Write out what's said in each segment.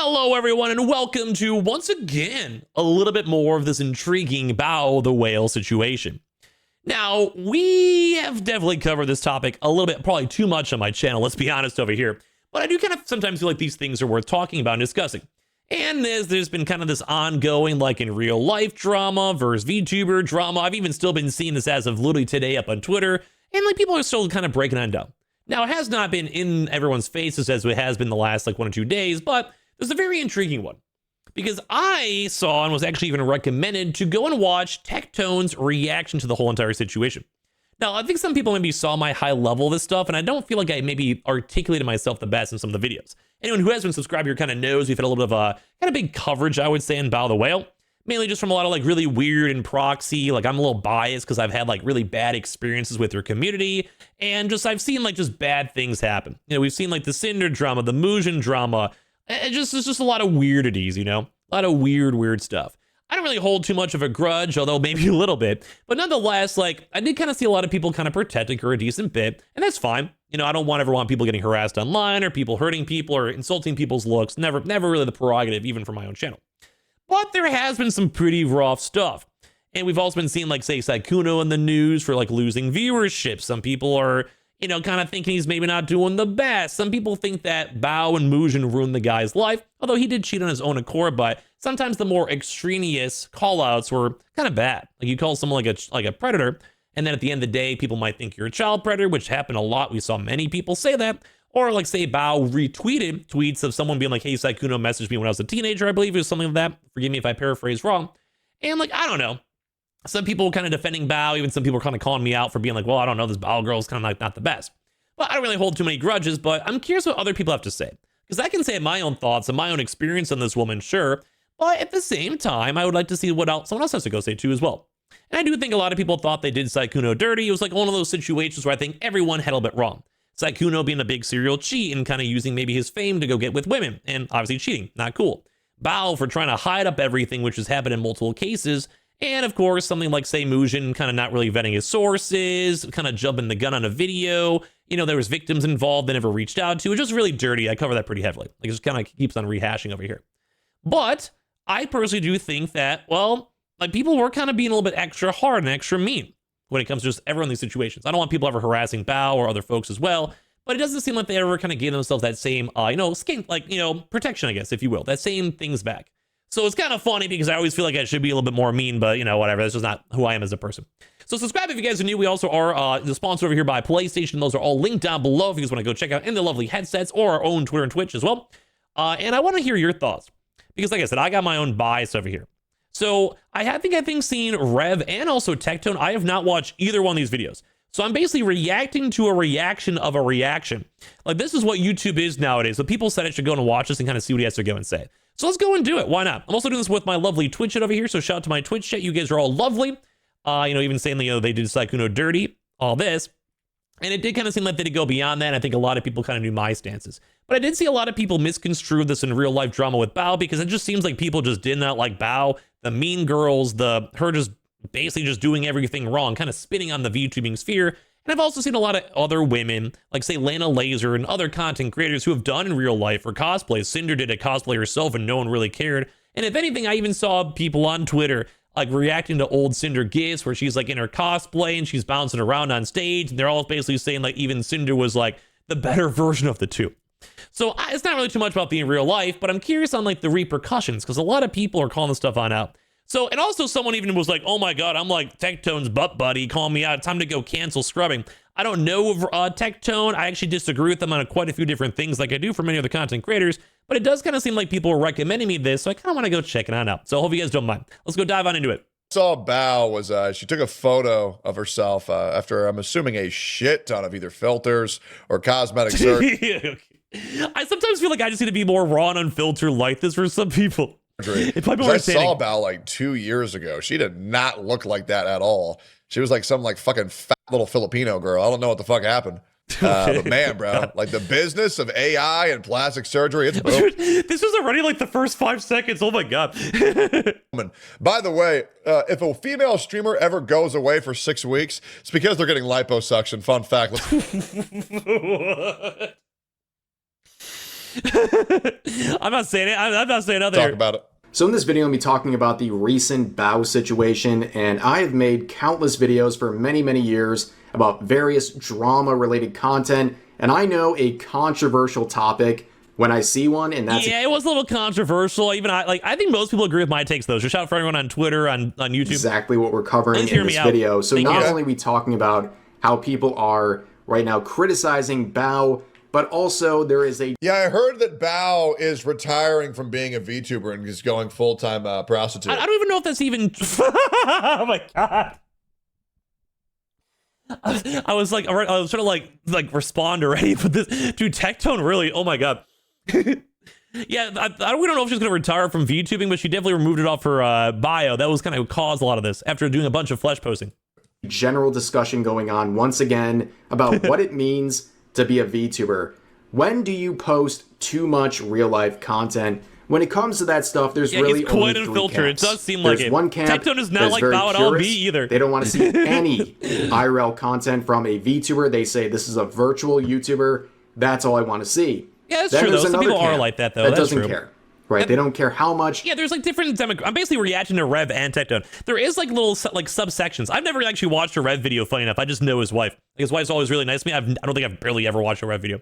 Hello everyone and welcome to, once again, a little bit more of this intriguing Bao the whale situation. Now, we have definitely covered this topic a little bit, probably too much on my channel, let's be honest over here. But I do kind of sometimes feel like these things are worth talking about and discussing. And there's been kind of this ongoing, like in real life drama versus VTuber drama. I've even still been seeing this as of literally today up on Twitter. And like people are still kind of breaking it down. Now, it has not been in everyone's faces as it has been the last like 1 or 2 days, but there's a very intriguing one, because I saw and was actually even recommended to go and watch Tectone's reaction to the whole entire situation. Now, I think some people maybe saw my high level of this stuff, and I don't feel like I maybe articulated myself the best in some of the videos. Anyone who has been subscribed here kind of knows we've had a little bit of a kind of big coverage, I would say, in Bao the Whale. Mainly just from a lot of like really weird and proxy, like I'm a little biased because I've had like really bad experiences with their community, and just I've seen like just bad things happen. You know, we've seen like the Sinder Drama, the Mujin Drama. It's just a lot of weirdities, you know, a lot of weird stuff. I don't really hold too much of a grudge, although maybe a little bit, but nonetheless, like I did kind of see a lot of people kind of protecting her a decent bit, and that's fine. You know, I don't ever want people getting harassed online or people hurting people or insulting people's looks. Never really the prerogative, even for my own channel. But there has been some pretty rough stuff. And we've also been seeing, like, say, Sykkuno in the news for, like, losing viewership. Some people are, you know, kind of thinking he's maybe not doing the best. Some people think that Bao and Mujin ruined the guy's life, although he did cheat on his own accord, but sometimes the more extraneous call-outs were kind of bad. Like, you call someone like a predator, and then at the end of the day, people might think you're a child predator, which happened a lot. We saw many people say that. Or like say Bao retweeted tweets of someone being like, hey, Sykkuno messaged me when I was a teenager, I believe it was something like that. Forgive me if I paraphrase wrong. And like, I don't know. Some people kind of defending Bao, even some people are kind of calling me out for being like, well, I don't know, this Bao girl is kind of like not the best. But I don't really hold too many grudges, but I'm curious what other people have to say. Because I can say my own thoughts and my own experience on this woman, sure. But at the same time, I would like to see what else someone else has to go say too as well. And I do think a lot of people thought they did Sykkuno dirty. It was like one of those situations where I think everyone had a little bit wrong. Sykkuno being a big serial cheat and kind of using maybe his fame to go get with women, and obviously cheating, not cool. Bao for trying to hide up everything, which has happened in multiple cases, and of course something like, say, Mujin kind of not really vetting his sources, kind of jumping the gun on a video. You know, there was victims involved they never reached out to. It's just really dirty. I cover that pretty heavily. Like, it just kind of keeps on rehashing over here. But I personally do think that, well, like people were kind of being a little bit extra hard and extra mean when it comes to just everyone in these situations. I don't want people ever harassing Bao or other folks as well, but it doesn't seem like they ever kind of gave themselves that same, skin, like, protection, I guess, if you will, that same things back. So it's kind of funny because I always feel like I should be a little bit more mean, but, whatever. That's just not who I am as a person. So subscribe if you guys are new. We also are the sponsor over here by PlayStation. Those are all linked down below if you guys want to go check out in the lovely headsets or our own Twitter and Twitch as well. And I want to hear your thoughts because, like I said, I got my own bias over here. So I think seen Rev and also Tectone. I have not watched either one of these videos. So I'm basically reacting to a reaction of a reaction. Like, this is what YouTube is nowadays. So people said I should go and watch this and kind of see what he has to go and say. So let's go and do it. Why not? I'm also doing this with my lovely Twitch chat over here. So shout out to my Twitch chat. You guys are all lovely. Even saying, they did Sykkuno dirty, all this. And it did kind of seem like they did go beyond that. I think a lot of people kind of knew my stances. But I did see a lot of people misconstrue this in real life drama with Bao, because it just seems like people just did not like Bao. The mean girls, her just basically just doing everything wrong, kind of spinning on the VTubing sphere. And I've also seen a lot of other women, like say Lana Laser and other content creators who have done in real life or cosplays. Cinder did a cosplay herself and no one really cared. And if anything, I even saw people on Twitter like reacting to old Cinder gifs where she's like in her cosplay and she's bouncing around on stage. And they're all basically saying like even Cinder was like the better version of the two. So it's not really too much about being real life, but I'm curious on like the repercussions because a lot of people are calling this stuff on out. So, and also someone even was like, oh my God, I'm like Tectone's butt buddy, calling me out. Time to go cancel scrubbing. I don't know Tectone. I actually disagree with them on quite a few different things like I do for many other content creators, but it does kind of seem like people are recommending me this. So I kind of want to go check it out. So I hope you guys don't mind. Let's go dive on into it. Saw Bao was she took a photo of herself after, I'm assuming, a shit ton of either filters or cosmetic surgery. I sometimes feel like I just need to be more raw and unfiltered like this for some people. I saw Bao like 2 years ago. She did not look like that at all. She was like some like fucking fat little Filipino girl. I don't know what the fuck happened. But man, bro, like the business of AI and plastic surgery, it's boom. This was already like the first 5 seconds. Oh my God. By the way, if a female streamer ever goes away for 6 weeks, it's because they're getting liposuction. Fun fact. I'm not saying it. I'm not saying nothing. Talk about it. So in this video, I'm going to be talking about the recent Bao situation, and I have made countless videos for many, many years about various drama-related content, and I know a controversial topic when I see one, and that's... Yeah, it was a little controversial. Even I think most people agree with my takes, though. So shout out for everyone on Twitter, on YouTube. Exactly what we're covering in this video. So not only are we talking about how people are right now criticizing Bao, but also there is a... Yeah, I heard that Bao is retiring from being a VTuber and is going full-time prostitute. I don't even know if that's even... Oh my God. I was trying to like respond already, but this dude Tectone really, oh my God. Yeah, we don't know if she's gonna retire from VTubing, but she definitely removed it off her bio. That was kind of caused a lot of this after doing a bunch of flesh posting. General discussion going on once again about what it means to be a VTuber. When do you post too much real life content? When it comes to that stuff, there's really quite only a three filter. camps. It does seem like there's one camp Tectone is not like Bao at all me either. They don't want to see any IRL content from a VTuber. They say this is a virtual YouTuber. That's all I want to see. Yeah, that's true though. Some people are like that though. That doesn't care. Right, they don't care how much. Yeah, there's like different I'm basically reacting to Rev and Tectone. There is like little like subsections. I've never actually watched a Rev video, funny enough. I just know his wife. His wife's always really nice to me. I don't think I've barely ever watched a Rev video.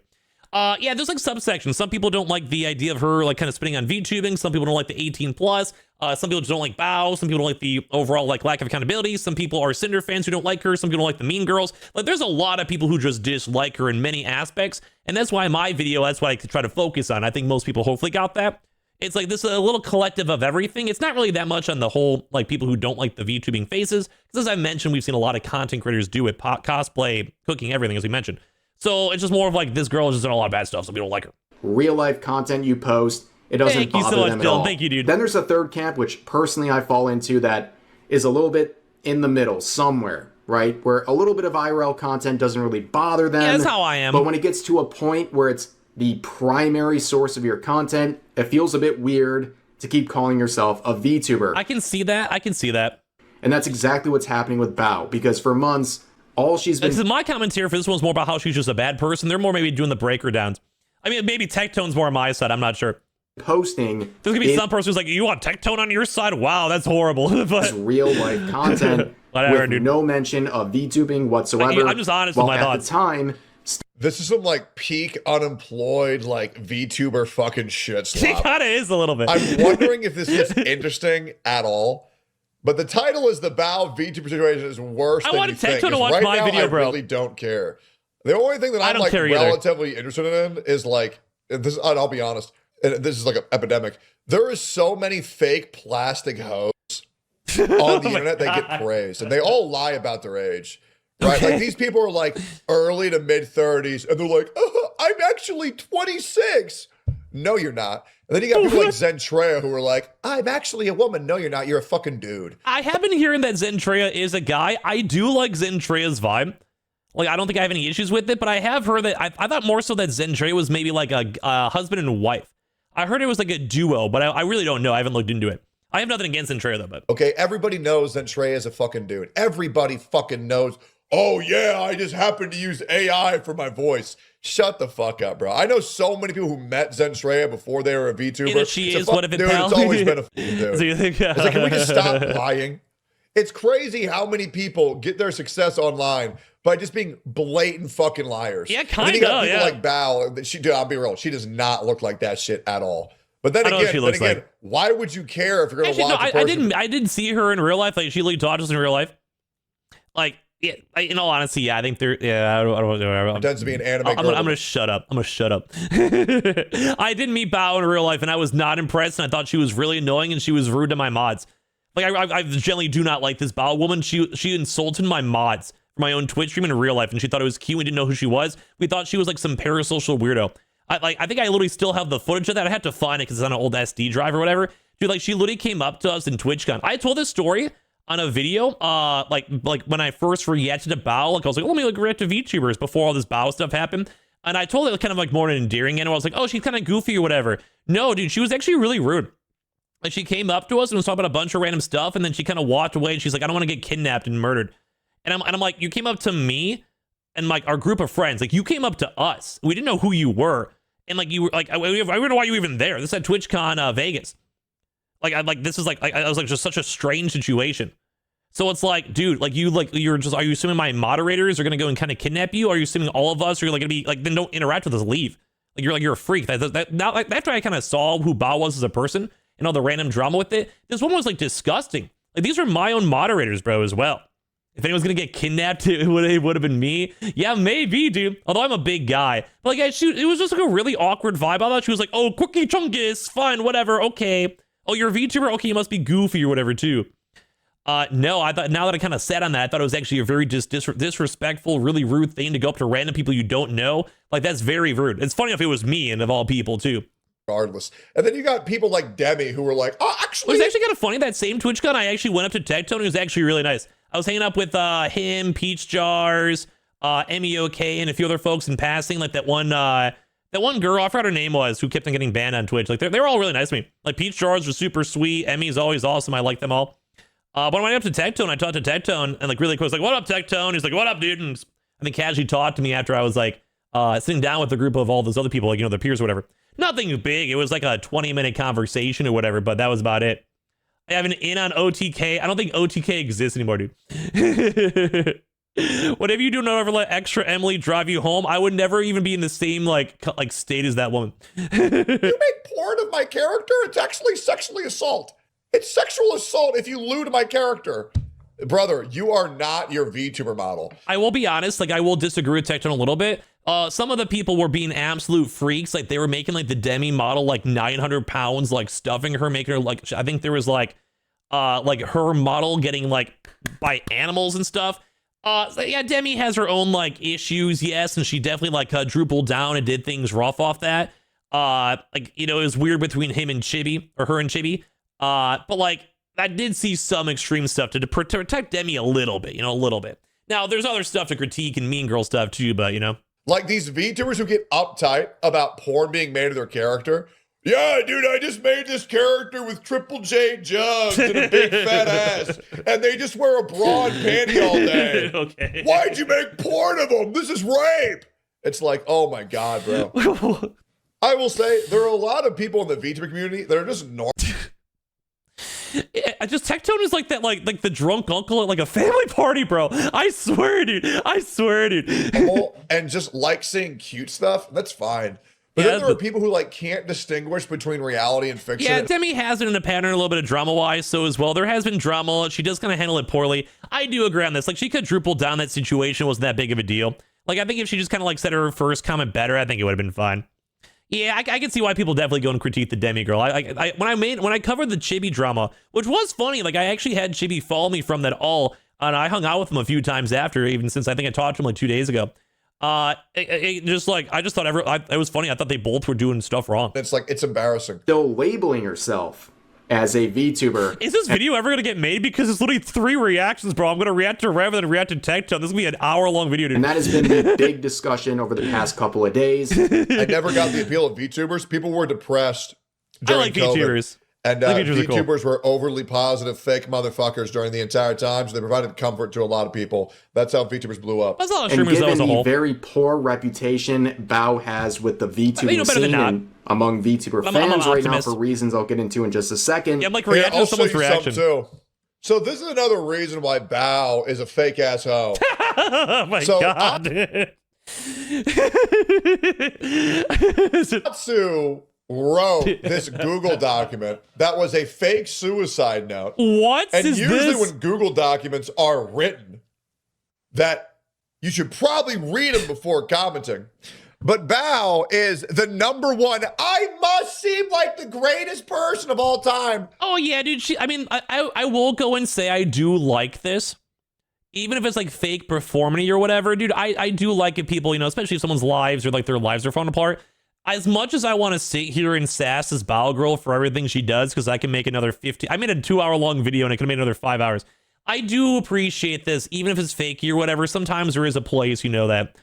Yeah, there's like subsections. Some people don't like the idea of her like kind of spinning on VTubing. Some people don't like the 18 plus. Some people just don't like Bao. Some people don't like the overall like lack of accountability. Some people are Sinder fans who don't like her. Some people don't like the mean girls. Like there's a lot of people who just dislike her in many aspects. And that's why my video, that's what I try to focus on. I think most people hopefully got that. It's like this is a little collective of everything. It's not really that much on the whole, like people who don't like the VTubing faces. Because as I mentioned, we've seen a lot of content creators do it, cosplay, cooking, everything, as we mentioned. So it's just more of like this girl has just done a lot of bad stuff, so people don't like her. Real life content you post, it doesn't bother them at all. Thank you, dude. Then there's a third camp, which personally I fall into, that is a little bit in the middle somewhere, right? Where a little bit of IRL content doesn't really bother them. Yeah, that's how I am. But when it gets to a point where it's the primary source of your content, it feels a bit weird to keep calling yourself a VTuber. I can see that. I can see that. And that's exactly what's happening with Bao, because for months, all she's been... This is my commentary for this one's more about how she's just a bad person. They're more maybe doing the breaker downs. I mean, maybe Tectone's more on my side. I'm not sure. Posting... There's gonna be some person who's like, you want Tectone on your side? Wow, that's horrible. But real life content whatever, with dude. No mention of VTubing whatsoever. I'm just honest with my thoughts. At the time... This is some like peak unemployed like VTuber fucking shit slop. It kind of is a little bit. I'm wondering if this gets interesting at all. But the title is the Bao VTuber situation is worse than you think. Tectone to watch my video, bro. I really don't care. The only thing that I'm like relatively interested in is like this. I'll be honest. And this is like an epidemic. There is so many fake plastic hoes on the internet that get praised, and they all lie about their age. Right, like these people are like early to mid 30s, and they're like, oh, "I'm actually 26." No, you're not. And then you got people like Zentrea who are like, "I'm actually a woman." No, you're not. You're a fucking dude. I have been hearing that Zentrea is a guy. I do like Zentrea's vibe. Like, I don't think I have any issues with it, but I have heard that I thought more so that Zentrea was maybe like a husband and wife. I heard it was like a duo, but I really don't know. I haven't looked into it. I have nothing against Zentrea though, but okay, everybody knows Zentrea is a fucking dude. Everybody fucking knows. Oh yeah, I just happened to use AI for my voice. Shut the fuck up, bro. I know so many people who met Zentrea before they were a VTuber. Yeah, she is. What if it, dude, pal? It's always been a fucking dude. So you think, it's like, can we just stop lying? It's crazy how many people get their success online by just being blatant fucking liars. Yeah, kind of. You got people like Bao. Dude, I'll be real. She does not look like that shit at all. But then again, why would you care if you're gonna watch a person? I didn't see her in real life. Like she looked dodges in real life. Like. Yeah, in all honesty, yeah, I think they're. Yeah, I don't. Pretends to be an anime. I'm gonna shut up. I'm gonna shut up. I did meet Bao in real life, and I was not impressed. And I thought she was really annoying, and she was rude to my mods. Like I generally do not like this Bao woman. She insulted my mods for my own Twitch stream in real life, and she thought it was cute. We didn't know who she was. We thought she was like some parasocial weirdo. I think I literally still have the footage of that. I have to find it because it's on an old SD drive or whatever. Dude, like she literally came up to us in TwitchCon. I told this story on a video, like when I first reacted to Bao, like I was like, let me like react to VTubers before all this Bao stuff happened. And I told it kind of like more endearing, and I was like, oh, she's kind of goofy or whatever. No, dude, she was actually really rude. Like she came up to us and was talking about a bunch of random stuff, and then she kind of walked away, and she's like, I don't want to get kidnapped and murdered. And I'm like, you came up to me and like our group of friends, like you came up to us. We didn't know who you were. And like you were like, I don't know why you were even there. This is at TwitchCon Vegas. This is like, I was like just such a strange situation. So it's like, dude, like you're just, are you assuming my moderators are gonna go and kind of kidnap you? Are you assuming all of us are like gonna be like, then don't interact with us, leave. Like you're a freak. Now, like after I kind of saw who Bao was as a person and all the random drama with it, this one was like disgusting. Like these were my own moderators, bro, as well. If anyone's gonna get kidnapped, it would have been me. Yeah, maybe, dude. Although I'm a big guy. But like, it was just like a really awkward vibe. I thought she was like, oh, Quickie Chungus, fine, whatever, okay. Oh, you're a VTuber? Okay, you must be goofy or whatever, too. No, I thought, now that I kind of sat on that, I thought it was actually a very disrespectful, really rude thing to go up to random people you don't know. Like, that's very rude. It's funny if it was me and of all people, too. Regardless. And then you got people like Demi who were like, oh, actually. It was actually kind of funny. That same TwitchCon, I actually went up to Tectone. It was actually really nice. I was hanging up with him, Peach Jars, MEOK, and a few other folks in passing. Like that one girl, I forgot her name was, who kept on getting banned on Twitch. Like they're all really nice to me. Like Peach Jars was super sweet. Emmy's always awesome. I like them all. But when I went up to Tectone, I talked to Tectone and like really quick, I was like, what up, Tectone? He's like, what up, dude? And I think casually talked to me after I was like sitting down with a group of all those other people, like, you know, their peers or whatever. Nothing big. It was like a 20-minute conversation or whatever, but that was about it. I have an in on OTK. I don't think OTK exists anymore, dude. Whatever you do, never let extra Emily drive you home. I would never even be in the same like state as that woman. You make porn of my character? It's actually sexually assault. It's sexual assault if you lewd my character. Brother, you are not your VTuber model. I will be honest, like I will disagree with Tectone a little bit. Some of the people were being absolute freaks. Like they were making like the Demi model like 900 pounds, like stuffing her, making her like, I think there was like her model getting like by animals and stuff. So yeah, Demi has her own like issues, yes, and she definitely like droopled down and did things rough off that. Like, you know, it was weird between him and Chibi, or her and Chibi. But like I did see some extreme stuff to protect Demi a little bit, you know, a little bit. Now there's other stuff to critique and mean girl stuff too, but you know. Like these VTubers who get uptight about porn being made of their character. Yeah, dude, I just made this character with Triple J jugs and a big fat ass, and they just wear a bra and panty all day. Okay. Why'd you make porn of them? This is rape. It's like, oh my God, bro. I will say there are a lot of people in the VTuber community that are just normal. I just Tectone is like that, like the drunk uncle at like a family party, bro. I swear, dude. I swear, dude. And just like saying cute stuff. That's fine. But then there are people who like can't distinguish between reality and fiction. Yeah, Demi has it in a pattern a little bit of drama-wise, so as well. There has been drama. She does kind of handle it poorly. I do agree on this. Like, she could dribble down that situation. Wasn't that big of a deal. Like, I think if she just kind of like said her first comment better, I think it would have been fine. Yeah, I can see why people definitely go and critique the Demi girl. When I covered the Chibi drama, which was funny, like I actually had Chibi follow me from that all, and I hung out with him a few times after, even since I think I talked to him like 2 days ago. I just thought it was funny. I thought they both were doing stuff wrong. It's like, it's embarrassing. Still labeling herself as a VTuber. Is this video ever gonna get made? Because it's literally 3 reactions, bro. I'm gonna react to Rev and then react to Tectone. This is gonna be an hour-long video, dude. And that has been the big discussion over the past couple of days. I never got the appeal of VTubers. People were depressed during I like COVID. VTubers. And VTubers were overly positive, fake motherfuckers during the entire time, so they provided comfort to a lot of people. That's how VTubers blew up. That's all And streamers given as a whole. the very poor reputation Bao has with the VTuber scene and among VTuber fans right now, for reasons I'll get into in just a second. Yeah, I'm like reacting to someone's reaction. Too. So this is another reason why Bao is a fake ass hoe. Oh my god. Natsu wrote this Google document that was a fake suicide note. What and is usually this? when Google documents are written, that you should probably read them before commenting. But Bao is the #1. I must seem like the greatest person of all time. Oh yeah, dude. I will go and say I do like this. Even if it's like fake performity or whatever, dude, I do like it. People, you know, especially if someone's lives or like their lives are falling apart. As much as I want to sit here and sass this Bao girl for everything she does, because I can make another 50. I made a 2-hour-long video and I could have made another 5 hours. I do appreciate this, even if it's fakey or whatever. Sometimes there is a place, you know, that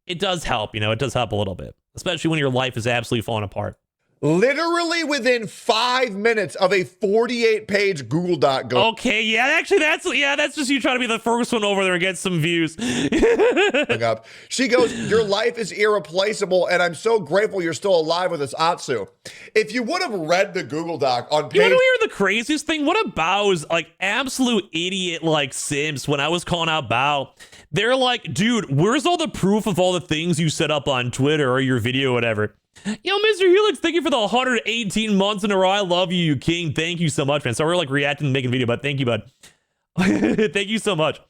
it does help. You know, it does help a little bit, especially when your life is absolutely falling apart. literally within 5 minutes of a 48-page Google Doc going Okay, yeah, actually, that's just you trying to be the first one over there and get some views. up. She goes, your life is irreplaceable, and I'm so grateful you're still alive with us, Atsu. If you would have read the Google Doc on page... You want to hear the craziest thing? What about was like absolute idiot like Sims when I was calling out Bao? They're like, dude, where's all the proof of all the things you set up on Twitter or your video or whatever? Yo, Mr. Helix, thank you for the 118 months in a row. I love you, you king. Thank you so much, man. So we're like reacting and making a video, but thank you, bud. Thank you so much.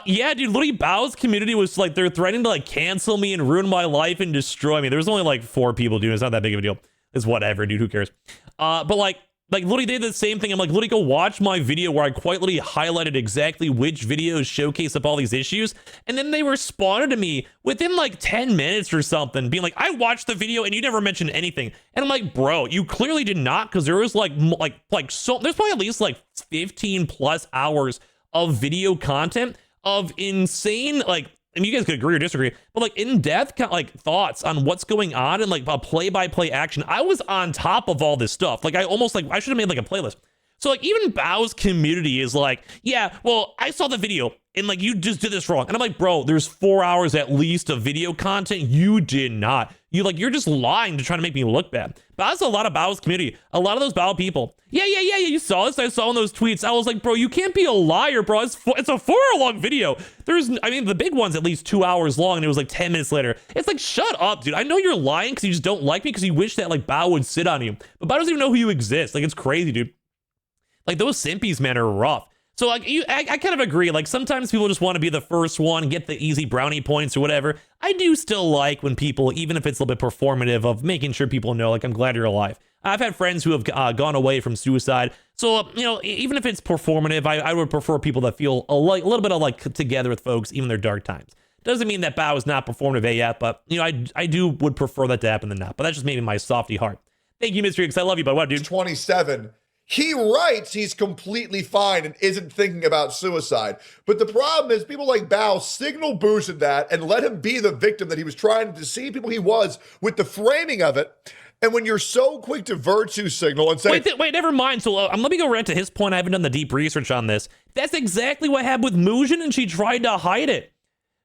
Yeah, dude, literally Bao's community was like, they're threatening to like cancel me and ruin my life and destroy me. There was only like 4 people doing it. It's not that big of a deal. It's whatever, dude. Who cares? But like literally they did the same thing. I'm like, literally go watch my video where I quite literally highlighted exactly which videos showcase up all these issues. And then they responded to me within like 10 minutes or something, being like, I watched the video and you never mentioned anything. And I'm like, bro, you clearly did not, because there was there's probably at least like 15 plus hours of video content of insane, like, and you guys could agree or disagree, but like in-depth like thoughts on what's going on and like a play-by-play action. I was on top of all this stuff. Like I should have made like a playlist. So like even Bao's community is like, yeah, well, I saw the video and like you just did this wrong. And I'm like, bro, there's 4 hours at least of video content. You did not. You're just lying to try to make me look bad. But that's a lot of Bao's community. A lot of those Bao people. Yeah. You saw this. I saw in those tweets. I was like, bro, you can't be a liar, bro. It's a 4-hour long video. The big one's at least 2 hours long, and it was like 10 minutes later. It's like, shut up, dude. I know you're lying because you just don't like me because you wish that like Bao would sit on you. But Bao doesn't even know who you exist. Like, it's crazy, dude. Like, those simpies, man, are rough. So, like, I kind of agree. Like, sometimes people just want to be the first one, get the easy brownie points or whatever. I do still like when people, even if it's a little bit performative, of making sure people know, like, I'm glad you're alive. I've had friends who have gone away from suicide. So, even if it's performative, I would prefer people that feel a little bit of, like, together with folks, even their dark times. Doesn't mean that Bao is not performative yet, but, I would prefer that to happen than not. But that's just maybe my softy heart. Thank you, Mystery X. I love you, but what, dude? 27. He writes he's completely fine and isn't thinking about suicide. But the problem is people like Bao signal boosted that and let him be the victim that he was trying to deceive people he was with the framing of it. And when you're so quick to virtue signal and say... Wait, never mind. So let me go right to his point. I haven't done the deep research on this. That's exactly what happened with Mujin, and she tried to hide it.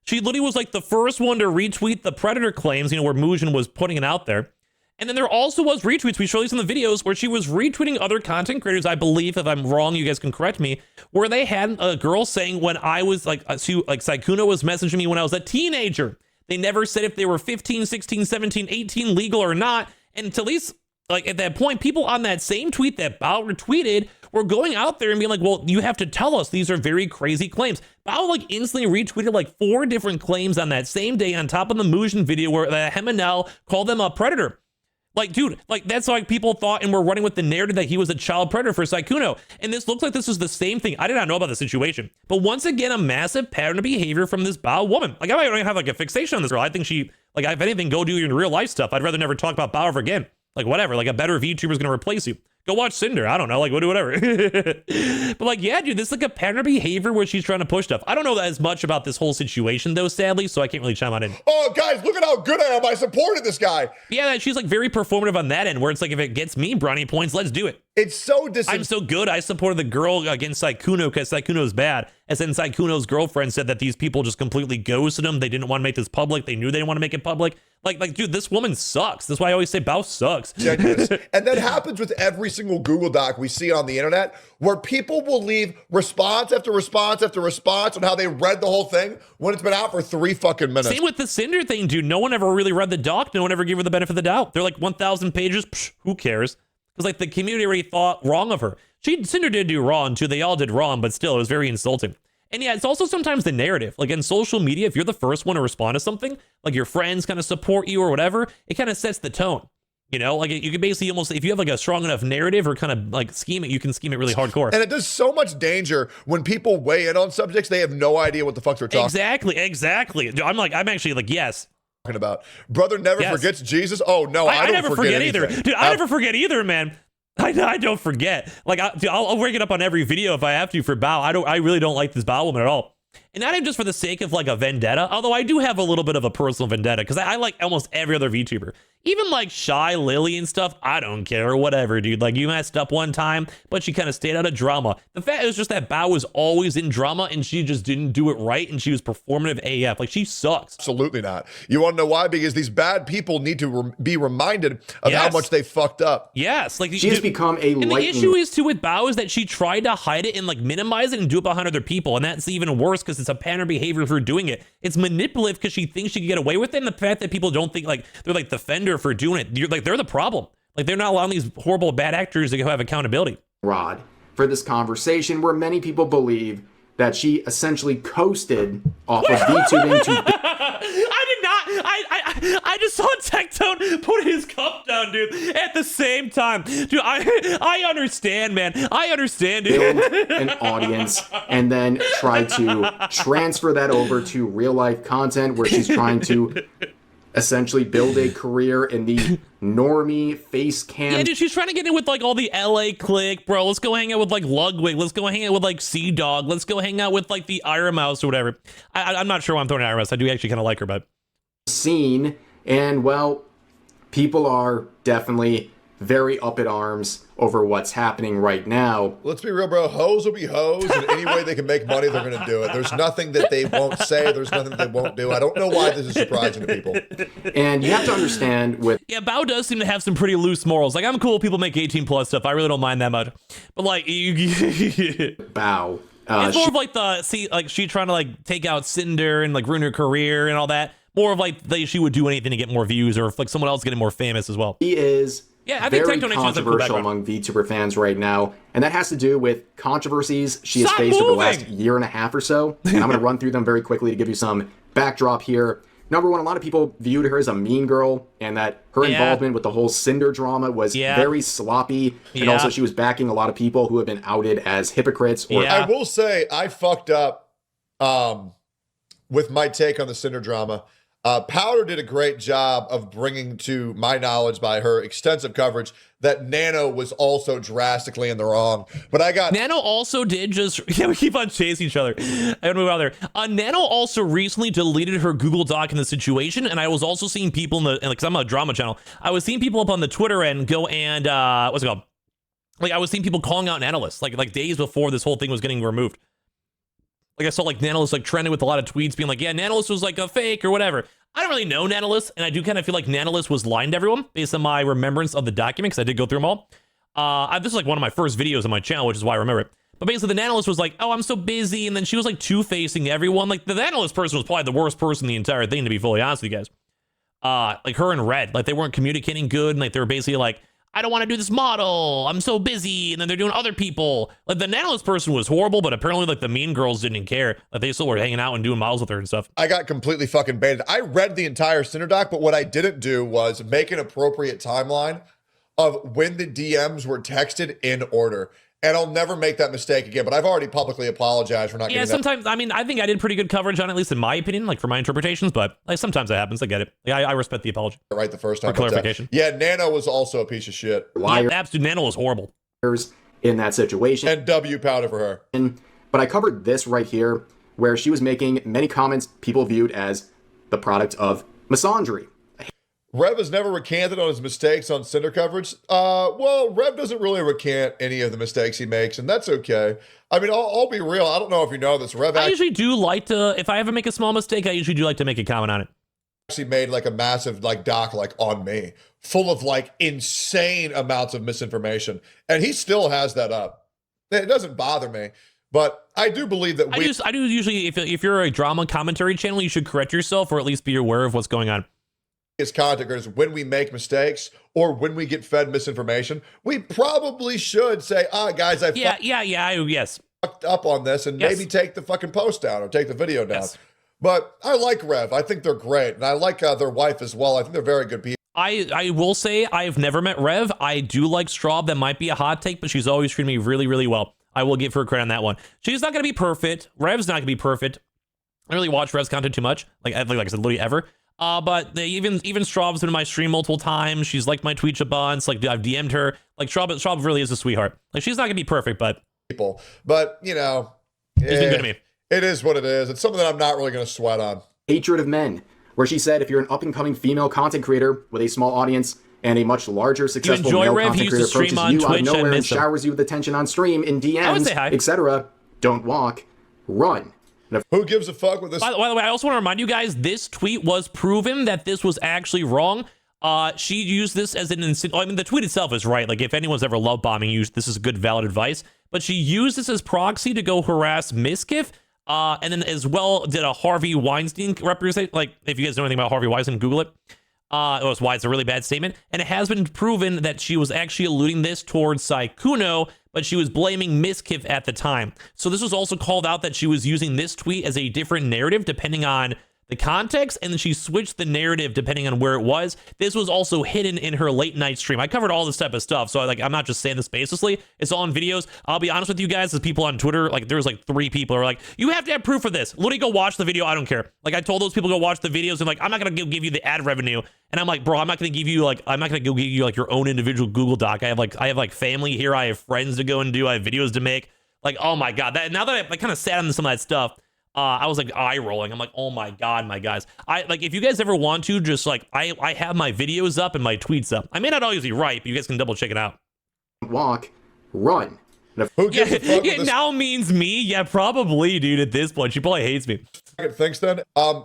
She literally was like the first one to retweet the Predator claims, where Mujin was putting it out there. And then there also was retweets, we show these in the videos, where she was retweeting other content creators, I believe, if I'm wrong, you guys can correct me, where they had a girl saying when I was, Sykkuno was messaging me when I was a teenager. They never said if they were 15, 16, 17, 18, legal or not. And at least, like, at that point, people on that same tweet that Bao retweeted were going out there and being like, well, you have to tell us. These are very crazy claims. Bao, like, instantly retweeted, like, 4 different claims on that same day on top of the Mujin video where Hemanel called them a predator. Like, dude, like, that's like people thought and were running with the narrative that he was a child predator for Sykkuno. And this looks like this is the same thing. I did not know about the situation. But once again, a massive pattern of behavior from this Bao woman. Like, I might even have, like, a fixation on this girl. I think she, like, if anything, go do your real life stuff. I'd rather never talk about Bao ever again. Like, whatever. Like, a better VTuber is going to replace you. Go watch Cinder. I don't know. Like, do whatever. But, like, yeah, dude, this is like a pattern of behavior where she's trying to push stuff. I don't know as much about this whole situation, though, sadly, so I can't really chime on in. Oh, guys, look at how good I am. I supported this guy. Yeah, she's, like, very performative on that end, where it's like, if it gets me brownie points, let's do it. It's so I'm so good. I supported the girl against Sykkuno because Sykkuno's bad. And then Sykkuno's girlfriend said that these people just completely ghosted him. They didn't want to make this public. They knew they didn't want to make it public. Like, dude, this woman sucks. That's why I always say Bao sucks. And that happens with every single Google Doc we see on the internet, where people will leave response after response after response on how they read the whole thing when it's been out for 3 fucking minutes. Same with the Cinder thing, dude. No one ever really read the doc. No one ever gave her the benefit of the doubt. They're like 1,000 pages. Psh, who cares? Because, like, the community already thought wrong of her. Cinder did do wrong, too. They all did wrong, but still, it was very insulting. And yeah, it's also sometimes the narrative. Like, in social media, if you're the first one to respond to something, like your friends kind of support you or whatever, it kind of sets the tone. Like, you can basically almost, if you have like a strong enough narrative or kind of like scheme it, you can scheme it really hardcore. And it does so much danger when people weigh in on subjects, they have no idea what the fuck they're talking about. Exactly. I'm actually like, yes. About brother never forgets Jesus. Oh no, I don't never forget either, dude. I never forget either, man. I don't forget. Like, I'll bring it up on every video if I have to for Bao. I really don't like this Bao woman at all. And not even just for the sake of like a vendetta, although I do have a little bit of a personal vendetta because I like almost every other VTuber. Even like Shy Lily and stuff, I don't care, whatever, dude. Like, you messed up one time, but she kind of stayed out of drama. The fact is just that Bao was always in drama and she just didn't do it right, and she was performative AF. Like, she sucks. Absolutely not. You want to know why? Because these bad people need to be reminded of how much they fucked up. Yes. Like, she has become a lightning. And the issue is, too, with Bao is that she tried to hide it and, like, minimize it and do it behind other people. And that's even worse because it's a pattern behavior for doing it. It's manipulative because she thinks she can get away with it. And the fact that people don't think, like, they're, like, the fender for doing it. They're the problem. Like, they're not allowing these horrible bad actors to have accountability. Rod for this conversation where many people believe that she essentially coasted off of VTubing to... I just saw Tectone put his cup down, dude, at the same time. Dude, I understand, man. I understand, dude. Build an audience and then try to transfer that over to real life content where she's trying to essentially build a career in the normie face cam. Yeah, dude, she's trying to get in with like all the LA clique, bro. Let's go hang out with like Ludwig. Let's go hang out with like Sea Dog. Let's go hang out with like the Iron Mouse or whatever. I'm not sure why I'm throwing Iron Mouse. I do actually kind of like her, but scene, and well, people are definitely very up in arms over what's happening right now. Let's be real, bro. Hoes will be hoes, and any way they can make money, they're going to do it. There's nothing that they won't say. There's nothing that they won't do. I don't know why this is surprising to people. And you have to understand with... Yeah, Bao does seem to have some pretty loose morals. Like, I'm cool if people make 18 plus stuff. I really don't mind that much. But like, Bao. It's more of like she trying to like take out Cinder and like ruin her career and all that. More of like she would do anything to get more views, or if like someone else getting more famous as well. He is I think very controversial among VTuber fans right now, and that has to do with controversies she has faced over the last year and a half or so. And I'm going to run through them very quickly to give you some backdrop here. Number one, a lot of people viewed her as a mean girl, and that her involvement with the whole Sinder drama was very sloppy, and also she was backing a lot of people who have been outed as hypocrites. Or I will say I fucked up with my take on the Sinder drama. Powder did a great job of bringing to my knowledge by her extensive coverage that Nano was also drastically in the wrong. But I got... Nano also did just... Yeah, we keep on chasing each other. I don't move out there. Nano also recently deleted her Google Doc in the situation, and I was also seeing people in the... Because I'm a drama channel. I was seeing people up on the Twitter and go and... what's it called? Like, I was seeing people calling out Nanolis, like days before this whole thing was getting removed. Like, I saw, like, Nanolis, like, trending with a lot of tweets being like, yeah, Nanolis was, like, a fake or whatever. I don't really know Nanolis, and I do kind of feel like Nanolis was lying to everyone based on my remembrance of the document, because I did go through them all. This is, like, one of my first videos on my channel, which is why I remember it. But basically, the Nanolis was like, oh, I'm so busy, and then she was, like, two-facing everyone. Like, the Nanolis person was probably the worst person in the entire thing, to be fully honest with you guys. Like, her and Red, like, they weren't communicating good, and, like, they were basically like, I don't want to do this model. I'm so busy. And then they're doing other people. Like, the Nanolis person was horrible, but apparently, like, the mean girls didn't care. Like, they still were hanging out and doing models with her and stuff. I got completely fucking baited. I read the entire Cinder doc, but what I didn't do was make an appropriate timeline of when the DMs were texted in order. And I'll never make that mistake again, but I've already publicly apologized for not getting that. Yeah, sometimes, I mean, I think I did pretty good coverage on it, at least in my opinion, like for my interpretations, but like sometimes that happens. I get it. Like, I respect the apology. Right the first time. For clarification. Yeah, Nano was also a piece of shit. Liar. Yeah, absolute Nano was horrible. In that situation. And W powder for her. But I covered this right here, where she was making many comments people viewed as the product of misandry. Rev has never recanted on his mistakes on Cinder coverage. Well, Rev doesn't really recant any of the mistakes he makes, and that's okay. I mean, I'll be real. I don't know if you know this. Rev I usually do like to, if I ever make a small mistake, I usually do like to make a comment on it. Actually made like a massive like doc like on me, full of like insane amounts of misinformation, and he still has that up. It doesn't bother me. But I do believe that I do usually, if you're a drama commentary channel, you should correct yourself or at least be aware of what's going on. As content creators, when we make mistakes or when we get fed misinformation, we probably should say, guys, I fucked up on this, and maybe take the fucking post down or take the video down. But I like Rev. I think they're great, and I like their wife as well. I think they're very good people. I will say I've never met Rev. I do like Straub. That might be a hot take, but she's always treated me really, really well. I will give her credit on that one. She's not going to be perfect. Rev's not going to be perfect. I don't really watch Rev's content too much. Like I said, literally ever. But even Straub's been in my stream multiple times. She's liked my tweets a bunch. Like, I've DM'd her. Like, Straub really is a sweetheart. Like, she's not gonna be perfect, but you know, she's been good to me. It is what it is. It's something that I'm not really gonna sweat on. Hatred of men. where she said if you're an up-and-coming female content creator with a small audience and a much larger successful male content creator approaches you out of nowhere and showers you with attention on stream, in DMs, etc., don't walk, run. Who gives a fuck with this? By the way, I also want to remind you guys, this tweet was proven that this was actually wrong. She used this as an I mean, the tweet itself is right. Like, if anyone's ever love bombing you, this is good, valid advice. But she used this as proxy to go harass Miskiff, and then as well did a Harvey Weinstein represent. Like, if you guys know anything about Harvey Weinstein, Google it. It was why it's a really bad statement. And it has been proven that she was actually alluding this towards Saikuno, but she was blaming Miskiff at the time. So this was also called out that she was using this tweet as a different narrative depending on the context, and then she switched the narrative depending on where it was. This was also hidden in her late night stream. I covered all this type of stuff, so I'm not just saying this baselessly. It's all in videos. I'll be honest with you guys, as people on Twitter, like there's like 3 people who are like, you have to have proof of this. Literally go watch the video. I don't care. Like, I told those people go watch the videos, and like, I'm not gonna give you the ad revenue. And I'm like, bro, I'm not gonna give you like your own individual Google Doc. I have like family here. I have friends to go and do. I have videos to make. Like, oh my god. Now that I kind of sat on some of that stuff, I was like eye rolling. I'm like, oh my god, my guys. If you guys ever want to, just like, I have my videos up and my tweets up. I may not always be right, but you guys can double check it out. Walk, run. Who gives a fuck with this? Now means me? Yeah, probably, dude. At this point, she probably hates me. Thanks then.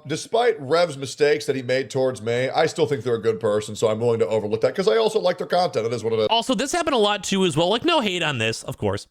Despite Rev's mistakes that he made towards me, I still think they're a good person, so I'm willing to overlook that because I also like their content. It is what it is. Also, this happened a lot too as well. Like, no hate on this, of course.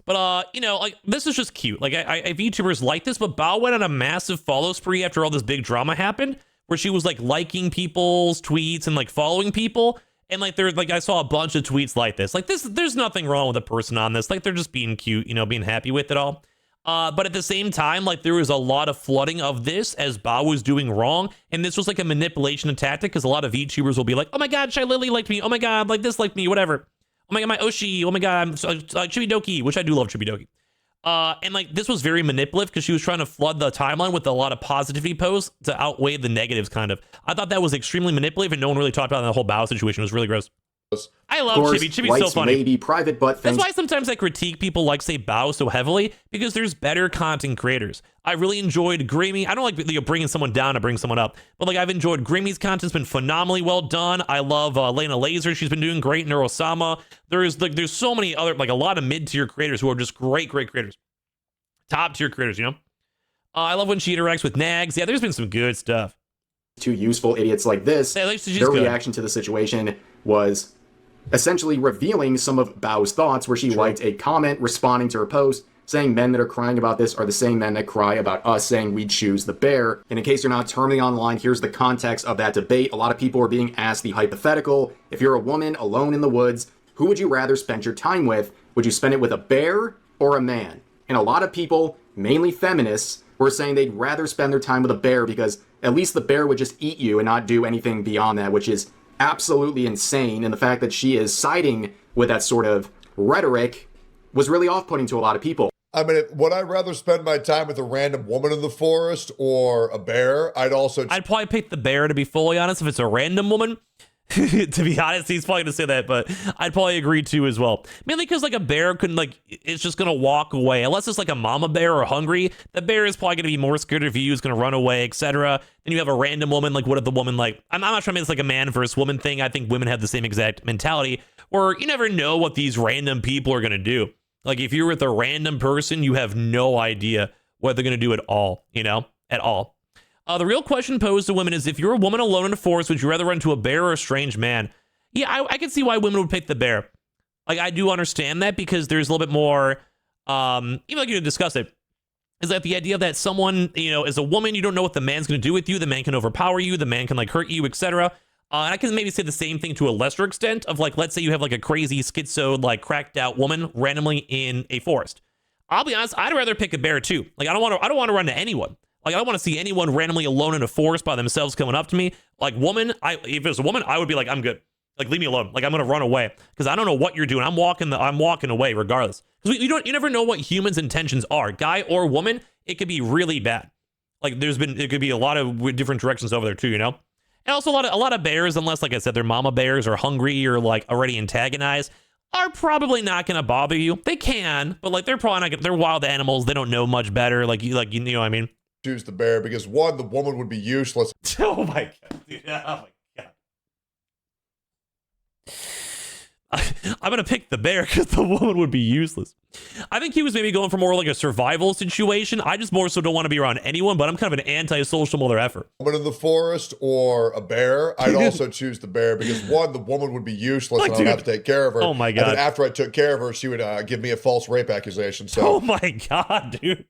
But, you know, like, this is just cute. Like, I VTubers like this, but Bao went on a massive follow spree after all this big drama happened, where she was, like, liking people's tweets and, like, following people. And, like, I saw a bunch of tweets like this. Like, there's nothing wrong with a person on this. Like, they're just being cute, you know, being happy with it all. But at the same time, like, there was a lot of flooding of this as Bao was doing wrong. And this was, like, a manipulation tactic, because a lot of VTubers will be like, oh, my God, Shy Lily liked me. Oh, my God, like, this liked me, whatever. Oh my god, my Oshi. Oh my god, I'm Chibidoki, which I do love Chibidoki. And like, this was very manipulative because she was trying to flood the timeline with a lot of positivity posts to outweigh the negatives, kind of. I thought that was extremely manipulative, and no one really talked about the whole Bao situation. It was really gross. I love Chibi. Chibi's so funny. Maybe private, but that's why sometimes I critique people like, say, Bao so heavily, because there's better content creators. I really enjoyed Grammy. I don't like bringing someone down to bring someone up, but like, I've enjoyed Grammy's content. It's been phenomenally well done. I love Lena Laser. She's been doing great. Neurosama. There's so many other, like, a lot of mid-tier creators who are just great creators. Top-tier creators, you know? I love when she interacts with Nags. Yeah, there's been some good stuff. Two useful idiots like this, their reaction to the situation was essentially revealing some of Bao's thoughts, where she liked a comment responding to her post saying men that are crying about this are the same men that cry about us saying we'd choose the bear. And in case you're not terming online, here's the context of that debate. A lot of people are being asked the hypothetical: if you're a woman alone in the woods, who would you rather spend your time with? Would you spend it with a bear or a man? And a lot of people, mainly feminists, were saying they'd rather spend their time with a bear because at least the bear would just eat you and not do anything beyond that, which is absolutely insane. And the fact that she is siding with that sort of rhetoric was really off-putting to a lot of people. I mean, would I rather spend my time with a random woman in the forest or a bear? I'd probably pick the bear, to be fully honest, if it's a random woman. To be honest, he's probably gonna say that, but I'd probably agree too as well. Mainly because, like, a bear couldn't, like, it's just gonna walk away. Unless it's like a mama bear or hungry, the bear is probably gonna be more scared of you, is gonna run away, etc. Then you have a random woman. Like, what if the woman, like, I'm not trying to make this like a man versus woman thing. I think women have the same exact mentality, where you never know what these random people are gonna do. Like, if you're with a random person, you have no idea what they're gonna do at all, you know, at all. The real question posed to women is, if you're a woman alone in a forest, would you rather run to a bear or a strange man? Yeah, I can see why women would pick the bear. Like, I do understand that, because there's a little bit more, even like you discussed it, is that the idea that someone, you know, as a woman, you don't know what the man's going to do with you. The man can overpower you. The man can, like, hurt you, etc. And I can maybe say the same thing to a lesser extent of, like, let's say you have, like, a crazy schizo, like, cracked out woman randomly in a forest. I'll be honest, I'd rather pick a bear too. Like, I don't want to run to anyone. Like, I don't want to see anyone randomly alone in a forest by themselves coming up to me. Like, woman, if it was a woman, I would be like, I'm good. Like, leave me alone. Like, I'm gonna run away because I don't know what you're doing. I'm walking away regardless. Because you never know what humans' intentions are, guy or woman. It could be really bad. Like, it could be a lot of different directions over there too, you know. And also a lot of bears, unless, like I said, they're mama bears or hungry or, like, already antagonized, are probably not gonna bother you. They can, but, like, they're probably not. They're wild animals. They don't know much better. Like you know what I mean. choose the bear because one, the woman would be useless. Oh my god, dude. Oh my god. I'm gonna pick the bear because the woman would be useless. I think he was maybe going for more like a survival situation. I just more so don't want to be around anyone, but I'm kind of an anti-social mother effer. Woman in the forest or a bear, I'd also choose the bear because one, the woman would be useless and I'd have to take care of her. Oh my god. And then after I took care of her, she would give me a false rape accusation. So. Oh my god, dude.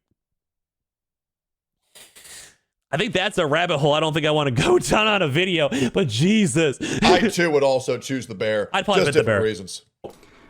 I think that's a rabbit hole I don't think I want to go down on a video, but Jesus. I too would also choose the bear. I'd probably just pick the bear. Reasons.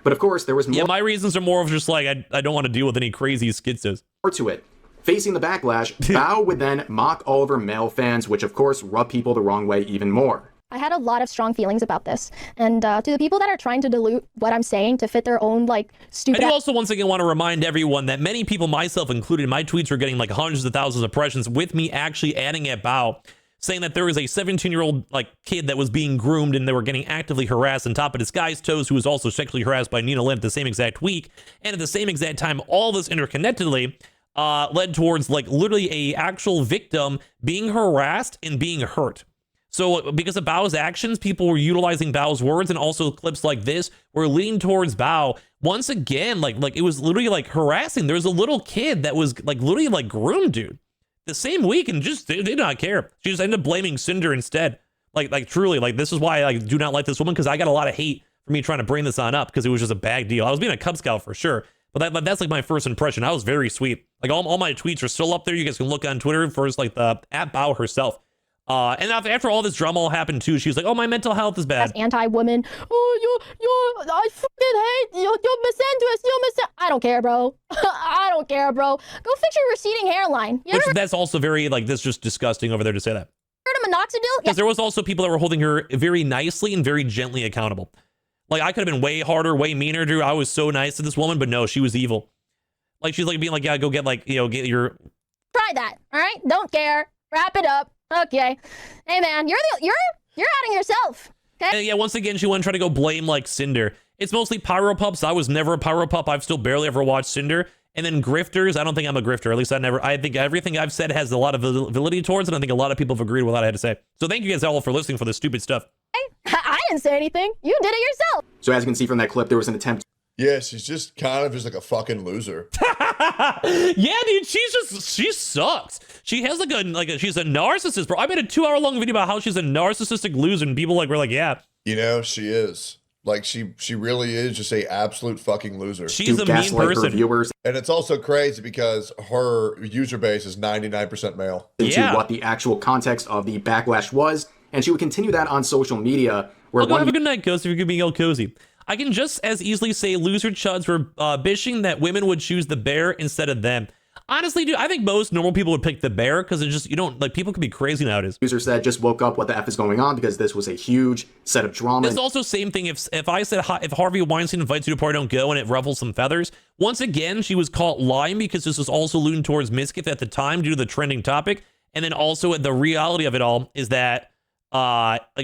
But of course, there was more. Yeah, my reasons are more of just like, I don't want to deal with any crazy schizos. More to it. Facing the backlash, Bao would then mock all of her male fans, which of course rubbed people the wrong way even more. I had a lot of strong feelings about this. And to the people that are trying to dilute what I'm saying to fit their own, like, stupid... I do also once again want to remind everyone that many people, myself included, my tweets are getting like hundreds of thousands of impressions with me actually adding at Bao, saying that there was a 17-year-old like kid that was being groomed and they were getting actively harassed on top of this guy's toes, who was also sexually harassed by Nina Lynn at the same exact week. And at the same exact time, all this interconnectedly led towards like literally a actual victim being harassed and being hurt. So because of Bao's actions, people were utilizing Bao's words, and also clips like this were leading towards Bao. Once again, like it was literally like harassing. There was a little kid that was like literally like groomed, dude, the same week, and just they did not care. She just ended up blaming Sinder instead. Like truly, like this is why I do not like this woman, because I got a lot of hate for me trying to bring this on up because it was just a bad deal. I was being a Cub Scout for sure, but that's like my first impression. I was very sweet. Like all my tweets are still up there. You guys can look on Twitter first, like the at Bao herself. And after all this drama all happened too, she was like, "Oh, my mental health is bad." As anti-woman. Oh, I fucking hate you're misandrous. I don't care, bro. I don't care, bro. Go fix your receding hairline. You ever That's also very like this, just disgusting over there to say that. heard of minoxidil? Because there was also people that were holding her very nicely and very gently accountable. Like I could have been way harder, way meaner, dude. I was so nice to this woman, but no, she was evil. Like she's like being like, "Yeah, go get like get your." Try that. All right. Don't care. Wrap it up. Okay. Hey man, you're outing yourself. Okay. And yeah, once again, she wouldn't try to go blame like Cinder. It's mostly pyro pups. I was never a pyro pup. I've still barely ever watched Cinder. And then grifters. I don't think I'm a grifter. At least I think everything I've said has a lot of validity towards it. I think a lot of people have agreed with what I had to say. So thank you guys all for listening for this stupid stuff. I didn't say anything. You did it yourself. So as you can see from that clip, there was an attempt. Yeah, she's just kind of just like a fucking loser. Yeah, dude, she sucks. She has she's a narcissist, bro. I made a 2-hour-long video about how she's a narcissistic loser, and people were like, yeah. You know, she is. Like she really is just a absolute fucking loser. She's a mean person. Viewers. And it's also crazy because her user base is 99% male. Into what the actual context of the backlash was, and she would continue that on social media. Where Have a good night, Ghost, if you're being all cozy. I can just as easily say loser chuds were bitching that women would choose the bear instead of them. Honestly, dude, I think most normal people would pick the bear because it's just, people can be crazy nowadays. User said just woke up, what the F is going on, because this was a huge set of drama. It's also same thing if I said if Harvey Weinstein invites you to a party, don't go, and it ruffles some feathers. Once again, she was caught lying because this was also alluding towards mischief at the time due to the trending topic. And then also the reality of it all is that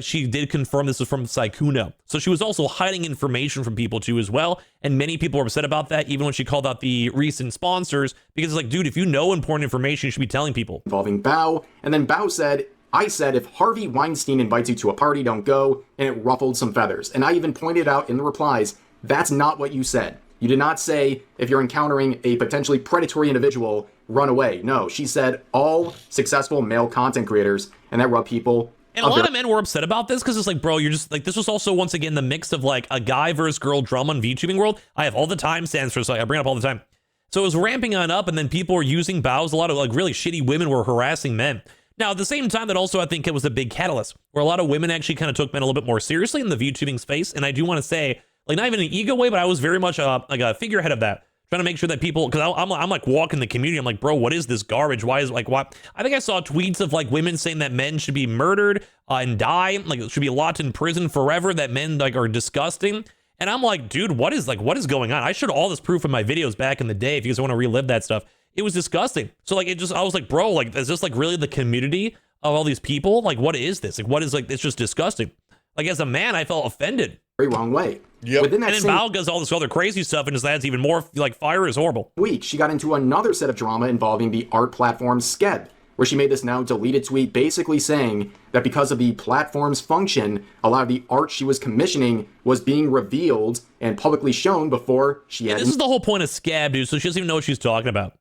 she did confirm this was from Saikuno. So she was also hiding information from people too as well. And many people were upset about that, even when she called out the recent sponsors, because it's like, dude, if you know important information, you should be telling people. Involving Bao. And then Bao said, I said, if Harvey Weinstein invites you to a party, don't go. And it ruffled some feathers. And I even pointed out in the replies, that's not what you said. You did not say, if you're encountering a potentially predatory individual, run away. No, she said all successful male content creators, and that rubbed people. And a lot of men were upset about this because it's like, bro, you're just like, this was also once again the mix of like a guy versus girl drama in VTubing world. I have all the timestamps for, so I bring it up all the time. So it was ramping on up, and then people were using Bao's. A lot of like really shitty women were harassing men. Now, at the same time, that also I think it was a big catalyst where a lot of women actually kind of took men a little bit more seriously in the VTubing space. And I do want to say, like, not even an ego way, but I was very much like a figurehead of that. Trying to make sure that people, because I'm like walking the community, I'm like, bro, what is this garbage? Why is like, why? I think I saw tweets of like women saying that men should be murdered and die, like it should be locked in prison forever, that men like are disgusting. And I'm like, dude, what is going on? I showed all this proof in my videos back in the day if you guys want to relive that stuff. It was disgusting. So like, I was like, bro, like, is this like really the community of all these people? Like, what is this? Like, what is like, it's just disgusting. Like as a man, I felt offended. Very wrong way. Yep. Within that and then Bao does all this other crazy stuff and just adds even more like fire is horrible. Week, she got into another set of drama involving the art platform Skeb, where she made this now deleted tweet basically saying that because of the platform's function, a lot of the art she was commissioning was being revealed and publicly shown before she had. This is the whole point of Scab, dude, so she doesn't even know what she's talking about.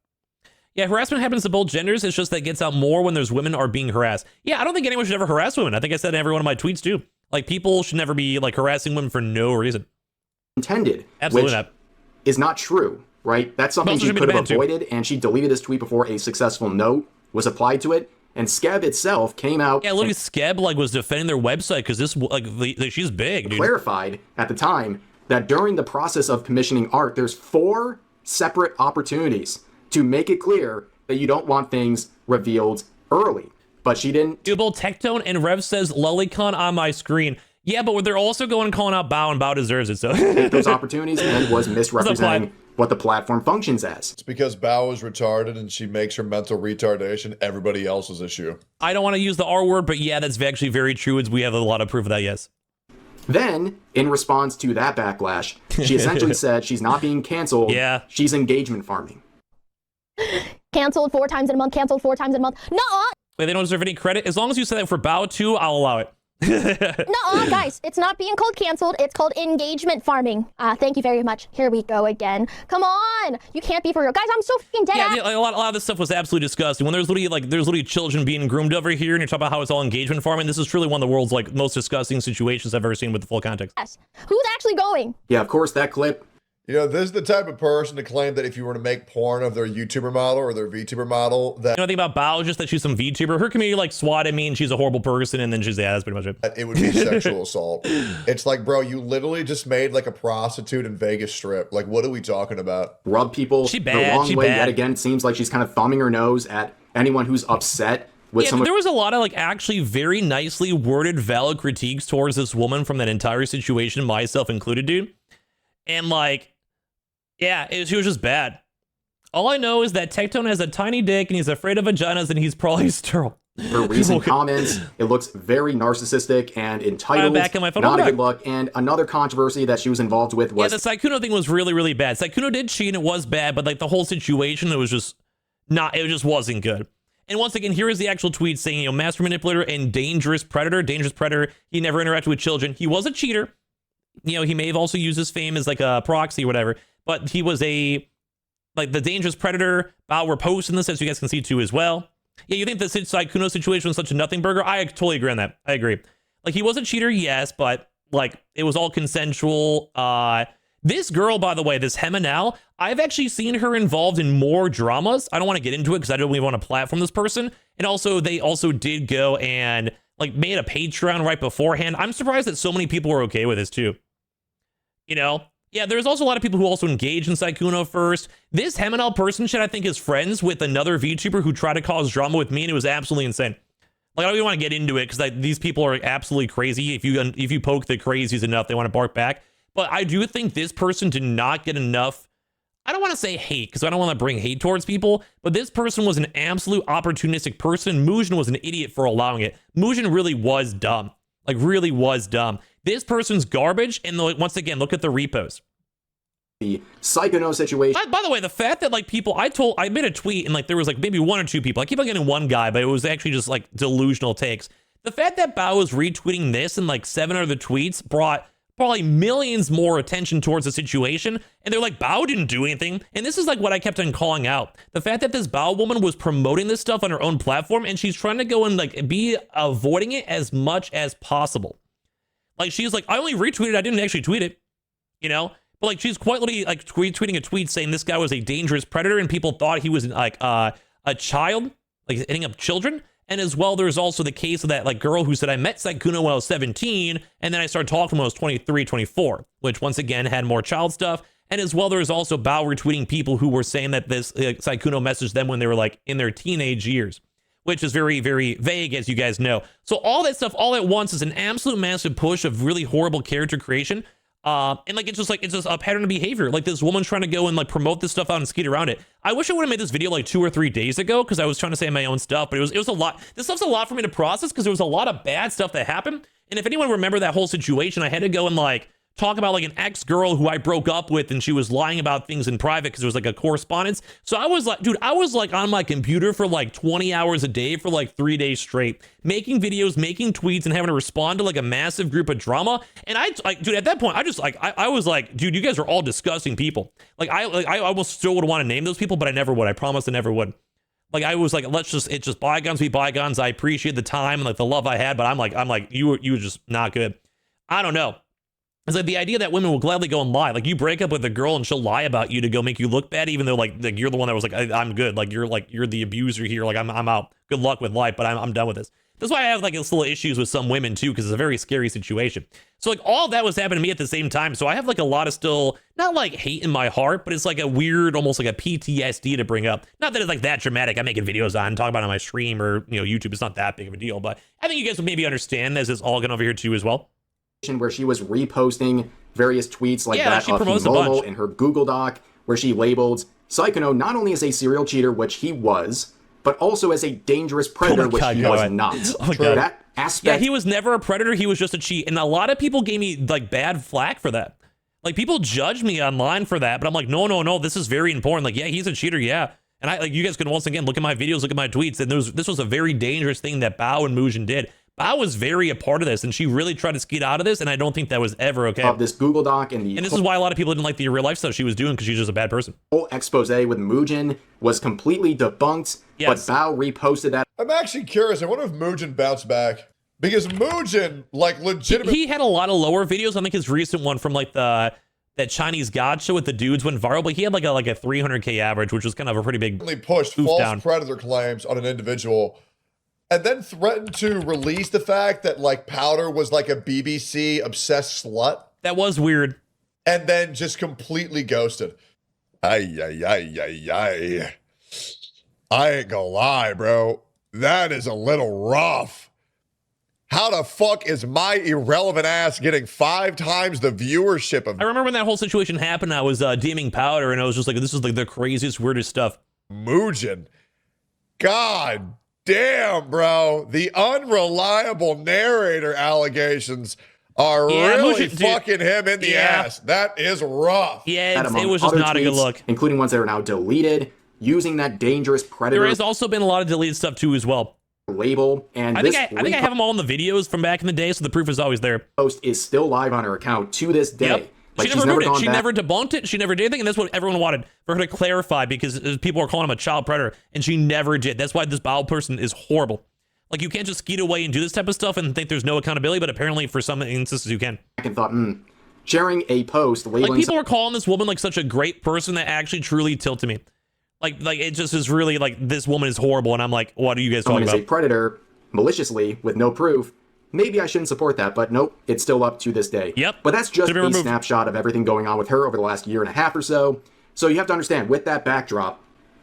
Yeah, harassment happens to both genders. It's just that it gets out more when there's women are being harassed. Yeah, I don't think anyone should ever harass women. I think I said in every one of my tweets too. Like, people should never be like harassing women for no reason. Intended. Absolutely which not. Is not true, right? That's something she could have avoided, and she deleted this tweet before a successful note was applied to it. And Skeb itself came out. Yeah, literally, Skeb like was defending their website because this she's big, dude. Clarified at the time that during the process of commissioning art, there's 4 separate opportunities to make it clear that you don't want things revealed early. But she didn't. Dude, both Tectone and Rev says Lollycon on my screen. Yeah, but they're also going and calling out Bao, and Bao deserves it. So those opportunities and was misrepresenting what the platform functions as. It's because Bao is retarded and she makes her mental retardation everybody else's issue. I don't want to use the R word, but yeah, that's actually very true. We have a lot of proof of that, yes. Then, in response to that backlash, she essentially said she's not being canceled. Yeah. She's engagement farming. Canceled 4 times in a month, canceled 4 times in a month. Nuh-uh. Wait, they don't deserve any credit? As long as you say that for Bao too, I'll allow it. Nuh-uh, guys. It's not being called canceled. It's called engagement farming. Thank you very much. Here we go again. Come on. You can't be for real. Guys, I'm so freaking dead. Yeah, a lot of this stuff was absolutely disgusting. When there's literally children being groomed over here, and you're talking about how it's all engagement farming, this is truly one of the world's like most disgusting situations I've ever seen with the full context. Yes. Who's actually going? Yeah, of course, that clip. You know, this is the type of person to claim that if you were to make porn of their YouTuber model or their VTuber model, that... You know, the thing about Bao is just that she's some VTuber. Her community like swatted me and she's a horrible person, and then she's, yeah, that's pretty much it. It would be sexual assault. It's like, bro, you literally just made like a prostitute in Vegas Strip. Like, what are we talking about? Rub people the wrong way. Yet again, it seems like she's kind of thumbing her nose at anyone who's upset with someone. There was a lot of like actually very nicely worded valid critiques towards this woman from that entire situation, myself included, dude. And like, yeah, she was just bad. All I know is that Tectone has a tiny dick and he's afraid of vaginas and he's probably sterile. Her recent comments, it looks very narcissistic and entitled. Back in my phone. Not a good look. And another controversy that she was involved with was... Yeah, the Sykkuno thing was really, really bad. Sykkuno did cheat and it was bad, but like the whole situation, it was just not, it just wasn't good. And once again, here is the actual tweet saying, you know, master manipulator and dangerous predator. Dangerous predator. He never interacted with children. He was a cheater. You know, he may have also used his fame as like a proxy or whatever. But he was like the dangerous predator. We're posting this as you guys can see too as well. Yeah, you think the Sykkuno situation was such a nothing burger? I totally agree on that. I agree. Like, he was a cheater, yes, but like it was all consensual. This girl, by the way, this Hemanal, I've actually seen her involved in more dramas. I don't want to get into it because I don't really want to platform this person. And also, they also did go and like made a Patreon right beforehand. I'm surprised that so many people were okay with this too. You know? Yeah, there's also a lot of people who also engage in Sykkuno first. This Hemanal person shit, I think, is friends with another VTuber who tried to cause drama with me, and it was absolutely insane. Like, I don't even want to get into it because like these people are absolutely crazy. If you poke the crazies enough, they want to bark back. But I do think this person did not get enough. I don't want to say hate because I don't want to bring hate towards people, but this person was an absolute opportunistic person. Mujin was an idiot for allowing it. Mujin really was dumb. Like, really was dumb. This person's garbage, and once again, look at the repos. The Sykkuno situation. By the way, the fact that like people, I made a tweet and like there was like maybe 1 or 2 people. I keep on getting one guy, but it was actually just like delusional takes. The fact that Bao was retweeting this and like 7 other tweets brought probably millions more attention towards the situation, and they're like, Bao didn't do anything. And this is like what I kept on calling out. The fact that this Bao woman was promoting this stuff on her own platform, and she's trying to go and like be avoiding it as much as possible. Like, she's like, I only retweeted, I didn't actually tweet it, you know? But like, she's quite literally like tweeting a tweet saying this guy was a dangerous predator, and people thought he was like a child, like hitting up children. And as well, there's also the case of that like girl who said, I met Sykkuno when I was 17, and then I started talking when I was 23, 24, which once again had more child stuff. And as well, there's also Bao retweeting people who were saying that this Sykkuno messaged them when they were like in their teenage years, which is very, very vague, as you guys know. So all that stuff all at once is an absolute massive push of really horrible character creation. And like, it's just a pattern of behavior. Like, this woman's trying to go and like promote this stuff out and skate around it. I wish I would have made this video like 2 or 3 days ago because I was trying to say my own stuff, but it was a lot. This stuff's a lot for me to process because there was a lot of bad stuff that happened. And if anyone remember that whole situation, I had to go and like talk about like an ex-girl who I broke up with and she was lying about things in private because there was like a correspondence. So I was like, dude, I was like on my computer for like 20 hours a day for like 3 days straight, making videos, making tweets, and having to respond to like a massive group of drama. And I like, dude, at that point, I was like, dude, you guys are all disgusting people. I almost still would want to name those people, but I never would. I promised I never would. Like I was like, it's just bygones be bygones. I appreciate the time and like the love I had, but I'm like, you were just not good. I don't know. It's like the idea that women will gladly go and lie. Like you break up with a girl and she'll lie about you to go make you look bad, even though like you're the one that was like, I'm good. Like you're the abuser here. Like I'm out. Good luck with life, but I'm done with this. That's why I have like this little issues with some women too, because it's a very scary situation. So like all of that was happening to me at the same time. So I have like a lot of still, not like hate in my heart, but it's like a weird, almost like a PTSD to bring up. Not that it's like that dramatic. I'm making videos on, talking about it on my stream or YouTube. It's not that big of a deal, but I think you guys will maybe understand as it's all going over here too as well. Where she was reposting various tweets like that she of promotes a Momo bunch in her Google Doc, where she labeled Psychono not only as a serial cheater, which he was, but also as a dangerous predator, which he was not. That aspect. Yeah, he was never a predator. He was just a cheat. And a lot of people gave me like bad flack for that. Like people judged me online for that, but I'm like, no, this is very important. Like, yeah, he's a cheater. Yeah. And I like you guys can once again look at my videos, look at my tweets. And this was a very dangerous thing that Bao and Mujin did. Bao was very a part of this, and she really tried to skeet out of this, and I don't think that was ever okay. Of this Google Doc and this is why a lot of people didn't like the real life stuff she was doing, because she's just a bad person. Whole expose with Mujin was completely debunked, yes. But Bao reposted that. I'm actually curious. I wonder if Mujin bounced back, because Mujin, like, legitimately, he had a lot of lower videos. I think his recent one from like that Chinese God show with the dudes went viral, but he had like a 300K average, which was kind of a pretty big pushed false predator claims on an individual. And then threatened to release the fact that like Powder was like a BBC obsessed slut. That was weird. And then just completely ghosted. I ain't gonna lie, bro. That is a little rough. How the fuck is my irrelevant ass getting 5 times the viewership of... I remember when that whole situation happened, I was DMing Powder, and I was just like, this is like the craziest, weirdest stuff. Mujin. God damn, bro. The unreliable narrator allegations are really fucking him in the ass. That is rough. Yeah, it was just not a good look. Including ones that are now deleted, using that dangerous predator. There has also been a lot of deleted stuff too as well. Label, and I think I have them all in the videos from back in the day, so the proof is always there. Post is still live on her account to this day. Yep. Like, she never removed it. She never debunked it. She never did anything, and that's what everyone wanted, for her to clarify, because people are calling him a child predator, and she never did. That's why this Bao person is horrible. Like, you can't just skeet away and do this type of stuff and think there's no accountability, but apparently for some instances you can. I thought, sharing a post labeling... Like, people are calling this woman like such a great person that actually truly tilted me. Like it just is really like, this woman is horrible, and I'm like, what are you guys talking about? Someone is a predator, maliciously, with no proof. Maybe I shouldn't support that, but nope, it's still up to this day. Yep. But that's just a snapshot of everything going on with her over the last year and a half or so. So you have to understand, with that backdrop,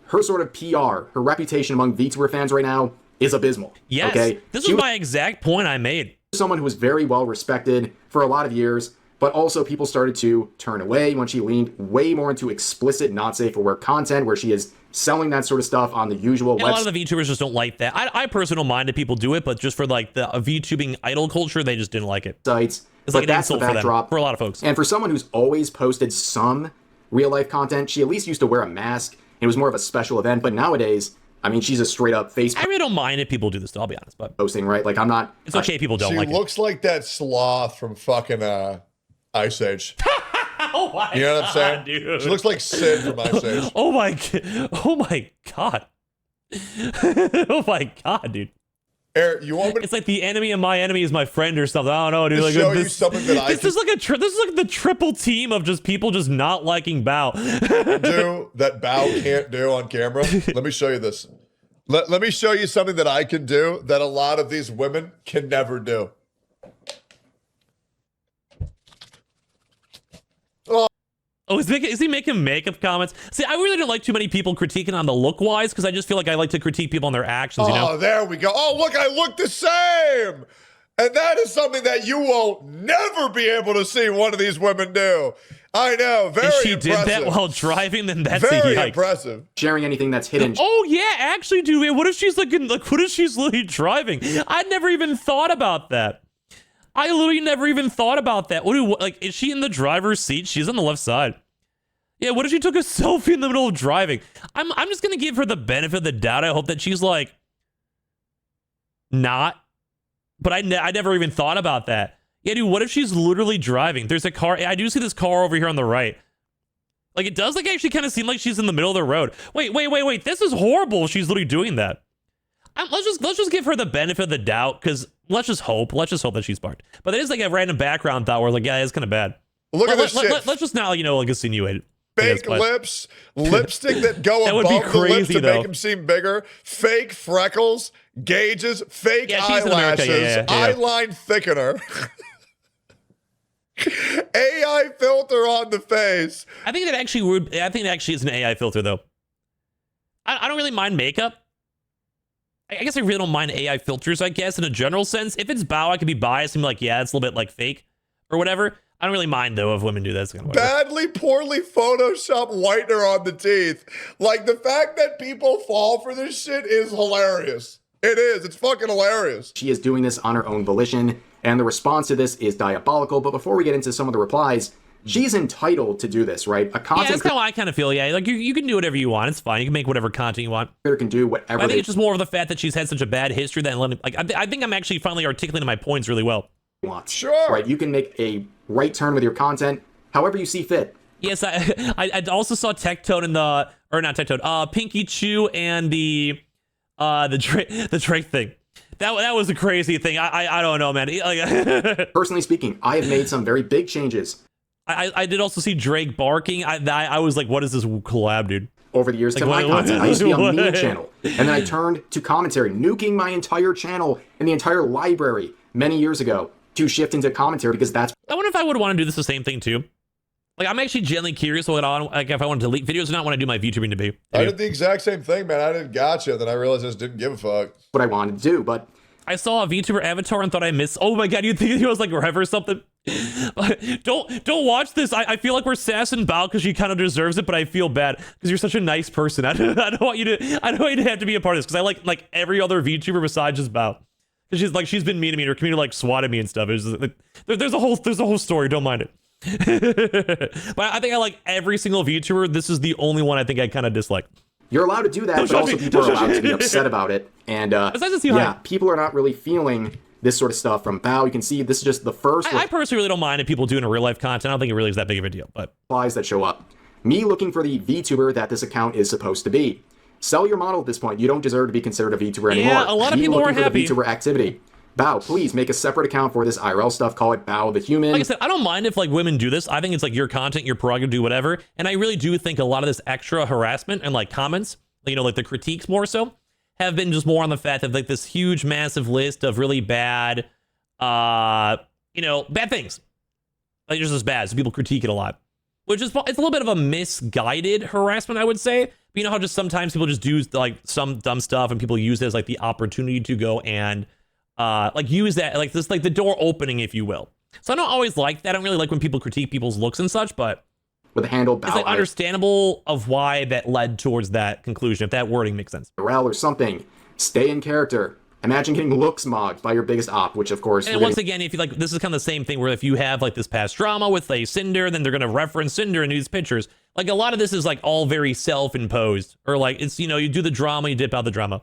her sort of PR, her reputation among VTuber fans right now is abysmal. Yes. Okay? This is my exact point I made. Someone who was very well respected for a lot of years, but also people started to turn away when she leaned way more into explicit, not safe for work content, where she is selling that sort of stuff on the usual website. A lot of the VTubers just don't like that. I personally don't mind if people do it, but just for like the Vtubing idol culture, they just didn't like it. It's like an insult for them, for a lot of folks. And for someone who's always posted some real life content, she at least used to wear a mask. It was more of a special event, but nowadays, I mean, she's a straight up face. I really don't mind if people do this, I'll be honest, but posting, right? Like, I'm not. It's okay, people don't like it. She looks like that sloth from fucking Ice Age. Oh my you know what I'm saying? Dude. She looks like Sid from Ice Age. Oh my god. Oh my god, dude. Eric, you want me to... It's like the enemy of my enemy is my friend or something. I don't know, dude. To like show you something that this is like the triple team of just people just not liking Bao. Do that Bao can't do on camera. Let me show you this. Let me show you something that I can do that a lot of these women can never do. Oh, is he making makeup comments? See, I really don't like too many people critiquing on the look-wise, because I just feel like I like to critique people on their actions, you know? Oh, there we go. Oh, look, I look the same! And that is something that you will never be able to see one of these women do. I know, very impressive. If she did that while driving, then that's very a yikes. Impressive. Sharing anything that's hidden. Oh, yeah, actually, dude, what if she's literally driving? I'd never even thought about that. I literally never even thought about that. Like, is she in the driver's seat? She's on the left side. Yeah, what if she took a selfie in the middle of driving? I'm just gonna give her the benefit of the doubt. I hope that she's like not. But I never even thought about that. Yeah, dude, what if she's literally driving? There's a car. I do see this car over here on the right. Like, it does like actually kind of seem like she's in the middle of the road. Wait. This is horrible. She's literally doing that. Let's just give her the benefit of the doubt, because let's just hope that she's parked. But it is like a random background thought where like, yeah, it's kind of bad. Look at this shit. Let's just not, like insinuate it. Fake lips, lipstick that go that above the lips to make them seem bigger, fake freckles, gauges, fake eyelashes, eyeline thickener, AI filter on the face. I think it actually is an AI filter, though. I don't really mind makeup. I guess I really don't mind AI filters, I guess, in a general sense. If it's Bao, I could be biased and be like, yeah, it's a little bit like fake or whatever. I don't really mind, though, if women do that. Kind of badly, poorly Photoshop whitener on the teeth. Like, the fact that people fall for this shit is hilarious. It is. It's fucking hilarious. She is doing this on her own volition, and the response to this is diabolical. But before we get into some of the replies, she's entitled to do this, right? Yeah, that's how I kind of feel, yeah. Like, you can do whatever you want. It's fine. You can make whatever content you want. Can do whatever. I think it's just more of the fact that she's had such a bad history that, like, I think I'm actually finally articulating my points really well. Sure. Right, you can make a right turn with your content however you see fit. Yes, I also saw Tectone in not Tectone, Pinky Chew and the Drake thing. That was a crazy thing. I don't know, man. Personally speaking, I have made some very big changes. I did also see Drake barking. I was like, what is this collab, dude? Over the years to my content. I used to be on meme channel, and then I turned to commentary, nuking my entire channel and the entire library many years ago to shift into commentary, because that's... I wonder if I would want to do this the same thing too. Like, I'm actually genuinely curious if I want to delete videos or not when I do my VTubing debut. I did the exact same thing, man. I didn't gotcha, then I realized I just didn't give a fuck. What I wanted to do, but... I saw a VTuber avatar and thought I missed... Oh my god, you think he was like Rev or something? Don't watch this. I feel like we're sassing Bao because she kind of deserves it, but I feel bad because you're such a nice person. I don't want you to have to be a part of this, because I like every other VTuber besides just Bao. Because she's been mean to me, and her community like swatted me and stuff. It was like, there's a whole story. Don't mind it. But I think I like every single VTuber. This is the only one I think I kind of dislike. You're allowed to do that, but also people are allowed to be upset about it. And yeah, people are not really feeling this sort of stuff from Bao. You can see this is just the first. I personally really don't mind if people do in real life content. I don't think it really is that big of a deal. But replies that show up. Me looking for the VTuber that this account is supposed to be. Sell your model at this point. You don't deserve to be considered a VTuber anymore. Yeah, a lot of people are happy. VTuber activity. Bao, please make a separate account for this IRL stuff. Call it Bao the Human. Like I said, I don't mind if like women do this. I think it's like your content, your prerogative, do whatever. And I really do think a lot of this extra harassment and like comments, like the critiques more so, have been just more on the fact of like this huge, massive list of really bad, bad things. Like just as bad, so people critique it a lot. Which is, it's a little bit of a misguided harassment, I would say. But you know how just sometimes people just do like some dumb stuff and people use it as like the opportunity to go and like use that, like this, like the door opening, if you will. So I don't always like that. I don't really like when people critique people's looks and such, but with the handle Bao, it's like understandable of why that led towards that conclusion, if that wording makes sense. Or something. Stay in character. Imagine getting looks mogged by your biggest op, which of course... And once again, if you like, this is kind of the same thing where if you have like this past drama with a Sinder, then they're going to reference Sinder in these pictures. Like a lot of this is like all very self-imposed, or like it's, you do the drama, you dip out the drama.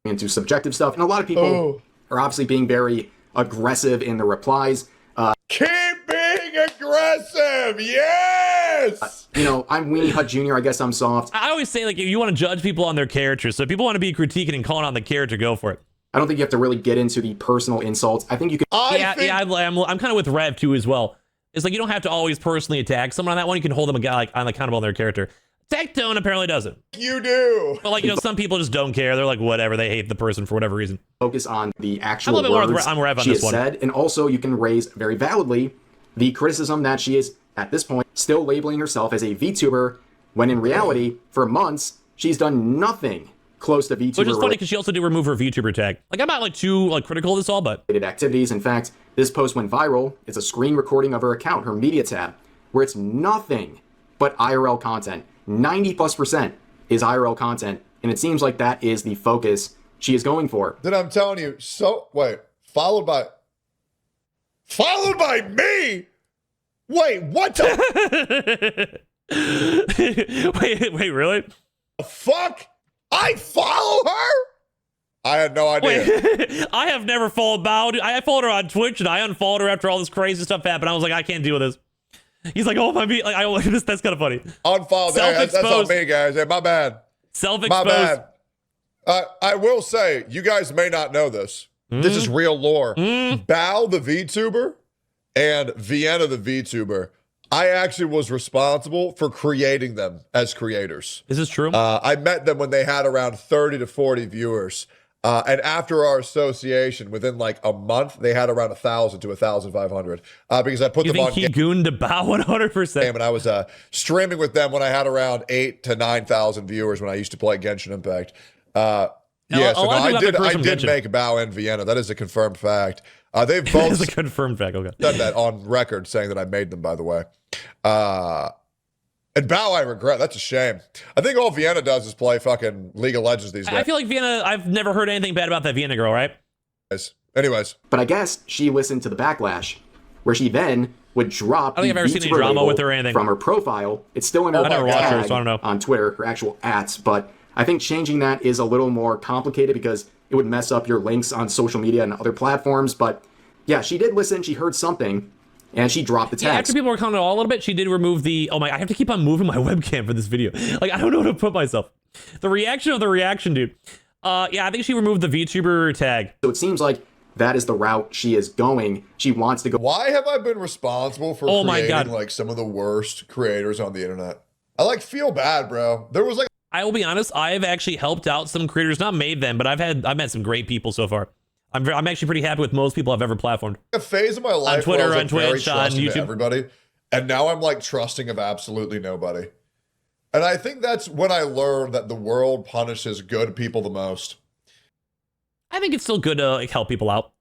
Into subjective stuff. And a lot of people are obviously being very aggressive in the replies. Keep being aggressive, yes! I'm Weenie Hut Jr., I guess I'm soft. I always say, like, if you want to judge people on their characters, so if people want to be critiquing and calling on the character, go for it. I don't think you have to really get into the personal insults. I think you can... I'm kind of with Rev, too, as well. It's like, you don't have to always personally attack someone on that one. You can hold them accountable on their character. Tectone apparently doesn't. You do. But, like, some people just don't care. They're like, whatever. They hate the person for whatever reason. Focus on the actual words I'm Rev on she this has one. said, and also you can raise very validly the criticism that she is, at this point, still labeling herself as a VTuber, when in reality, for months, she's done nothing close to VTuber. Which is funny because she also did remove her VTuber tag. Like, I'm not like too like critical of this all, but activities. In fact, this post went viral. It's a screen recording of her account, her media tab, where it's nothing but IRL content. 90+% is IRL content, and it seems like that is the focus she is going for. Then I'm telling you, followed by Followed by me? Wait, what the wait, really? fuck? I follow her? I had no idea. Wait, I have never followed Bao. I followed her on Twitch and I unfollowed her after all this crazy stuff happened. I was like, I can't deal with this. He's like, oh my, like, that's kind of funny. Unfollowed. That's on me, guys. Hey, my bad. Self-exposed. My bad. I will say, you guys may not know this. This is real lore. Bao the VTuber and Vienna the VTuber, I actually was responsible for creating them as creators. Is this true? I met them when they had around 30 to 40 viewers. And after our association, within like a month, they had around 1,000 to 1,500. Because I put them on. He gooned Bao 100%. And I was streaming with them when I had around 8,000 to 9,000 viewers when I used to play Genshin Impact. Yeah, so no, I did make Bao and Vienna. That is a confirmed fact. They've both. That's a confirmed fact. Okay. Said that on record, saying that I made them. By the way. And Bao, I regret. That's a shame. I think all Vienna does is play fucking League of Legends these days. I feel like Vienna, I've never heard anything bad about that Vienna girl, right? Anyways. But I guess she listened to the backlash, where she then would drop I don't think I've ever seen any drama with her or anything. From her profile. It's still in her tag so I don't know. On Twitter, her actual @, but I think changing that is a little more complicated because it would mess up your links on social media and other platforms. But yeah, she did listen. She heard something. And she dropped the text. Yeah, after people were commenting a little bit, she did remove the, oh my, I have to keep on moving my webcam for this video. Like, I don't know where to put myself. The reaction of the reaction, dude. Yeah, I think she removed the VTuber tag. So it seems like that is the route she is going. She wants to go. Why have I been responsible for creating like some of the worst creators on the internet? I like feel bad, bro. There was like, I will be honest, I've actually helped out some creators, not made them, but I've met some great people so far. I'm actually pretty happy with most people I've ever platformed. A phase of my life on Twitter, where I on Twitch, on YouTube, everybody, and now I'm like trusting of absolutely nobody. And I think that's when I learned that the world punishes good people the most. I think it's still good to like help people out.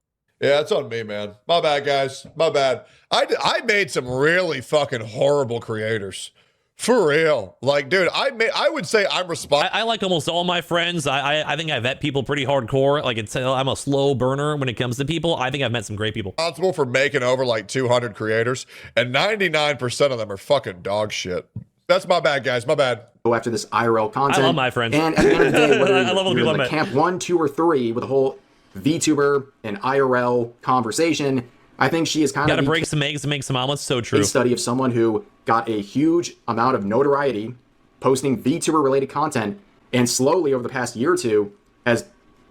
Yeah, it's on me, man. My bad, guys. My bad. I made some really fucking horrible creators. For real. Like, dude, I would say I'm responsible. I like almost all my friends. I think I vet people pretty hardcore. Like, I'm a slow burner when it comes to people. I think I've met some great people. Responsible for making over like 200 creators, and 99% of them are fucking dog shit. That's my bad, guys. My bad. Go after this IRL content. I love my friends. And at the end of the day, whether I love you're in the camp 1, 2, or 3 with the whole VTuber and IRL conversation, I think she is kind of... Gotta break some eggs and make some omelets. So true. A study of someone who got a huge amount of notoriety posting VTuber-related content, and slowly over the past year or two has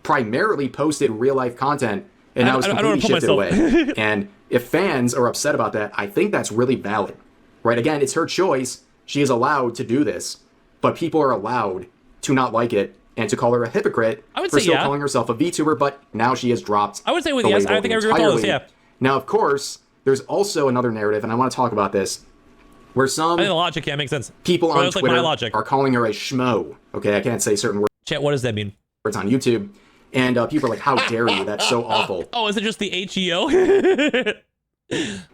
primarily posted real-life content, and now it's completely shifted away. And if fans are upset about that, I think that's really valid. Right? Again, it's her choice. She is allowed to do this, but people are allowed to not like it and to call her a hypocrite for still calling herself a VTuber, but now she has dropped. I would say with yes. I think I agree with all this, yeah. Now, of course, there's also another narrative, and I want to talk about this, where some I think the logic, yeah, makes sense. People on Twitter are calling her a schmo. Okay, I can't say certain words. Chat, what does that mean? Words on YouTube, and people are like, "How dare you? That's so awful." Oh, is it just the HEO?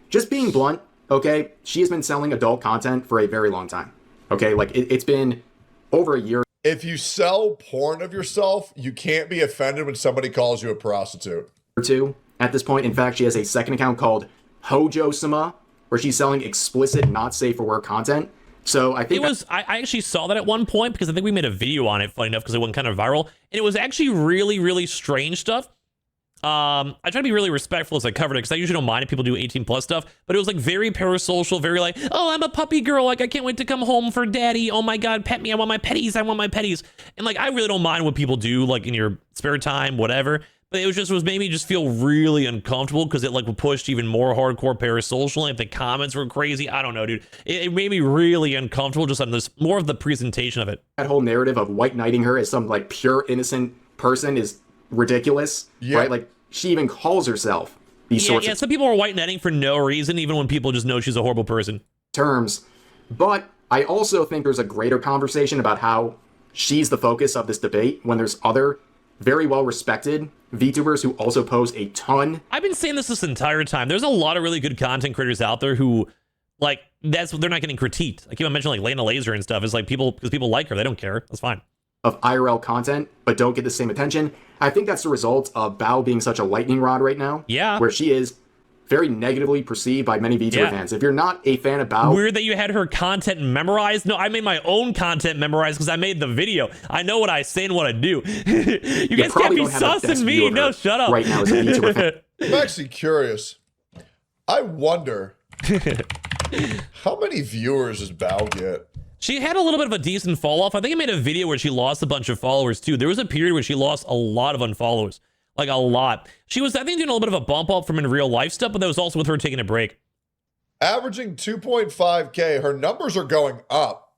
Just being blunt, okay? She has been selling adult content for a very long time. Okay, like it's been over a year. If you sell porn of yourself, you can't be offended when somebody calls you a prostitute. Or two. At this point, in fact, she has a second account called Hojo-sama, where she's selling explicit, not safe for work content. So I think I actually saw that at one point because I think we made a video on it, funny enough, because it went kind of viral. And it was actually really, really strange stuff. I try to be really respectful as I covered it because I usually don't mind if people do 18 plus stuff, but it was like very parasocial, very like, oh, I'm a puppy girl, like I can't wait to come home for daddy, oh my god, pet me, I want my petties, and like I really don't mind what people do like in your spare time, whatever, but it made me just feel really uncomfortable because it like pushed even more hardcore parasocial, and if the comments were crazy, I don't know, dude, it made me really uncomfortable just on this, more of the presentation of it. That whole narrative of white knighting her as some like pure innocent person is ridiculous, right? Like she even calls herself these sorts of some people are white knighting for no reason, even when people just know she's a horrible person. Terms. But I also think there's a greater conversation about how she's the focus of this debate when there's other very well respected VTubers who also pose a ton. I've been saying this entire time. There's a lot of really good content creators out there who like they're not getting critiqued. I keep on mentioning like Lena Laser and stuff. It's like because people like her, they don't care. That's fine. Of IRL content, but don't get the same attention. I think that's the result of Bao being such a lightning rod right now. Yeah. Where she is very negatively perceived by many VTuber fans. If you're not a fan of Bao... Weird that you had her content memorized. No, I made my own content memorized because I made the video. I know what I say and what I do. You guys can't be sussing me. No, shut up. Right now as a VTuber fan. I'm actually curious. I wonder how many viewers does Bao get? She had a little bit of a decent fall off. I think I made a video where she lost a bunch of followers too. There was a period where she lost a lot of unfollowers. Like a lot. She was, I think, doing a little bit of a bump up from in real life stuff, but that was also with her taking a break. Averaging 2.5K. Her numbers are going up.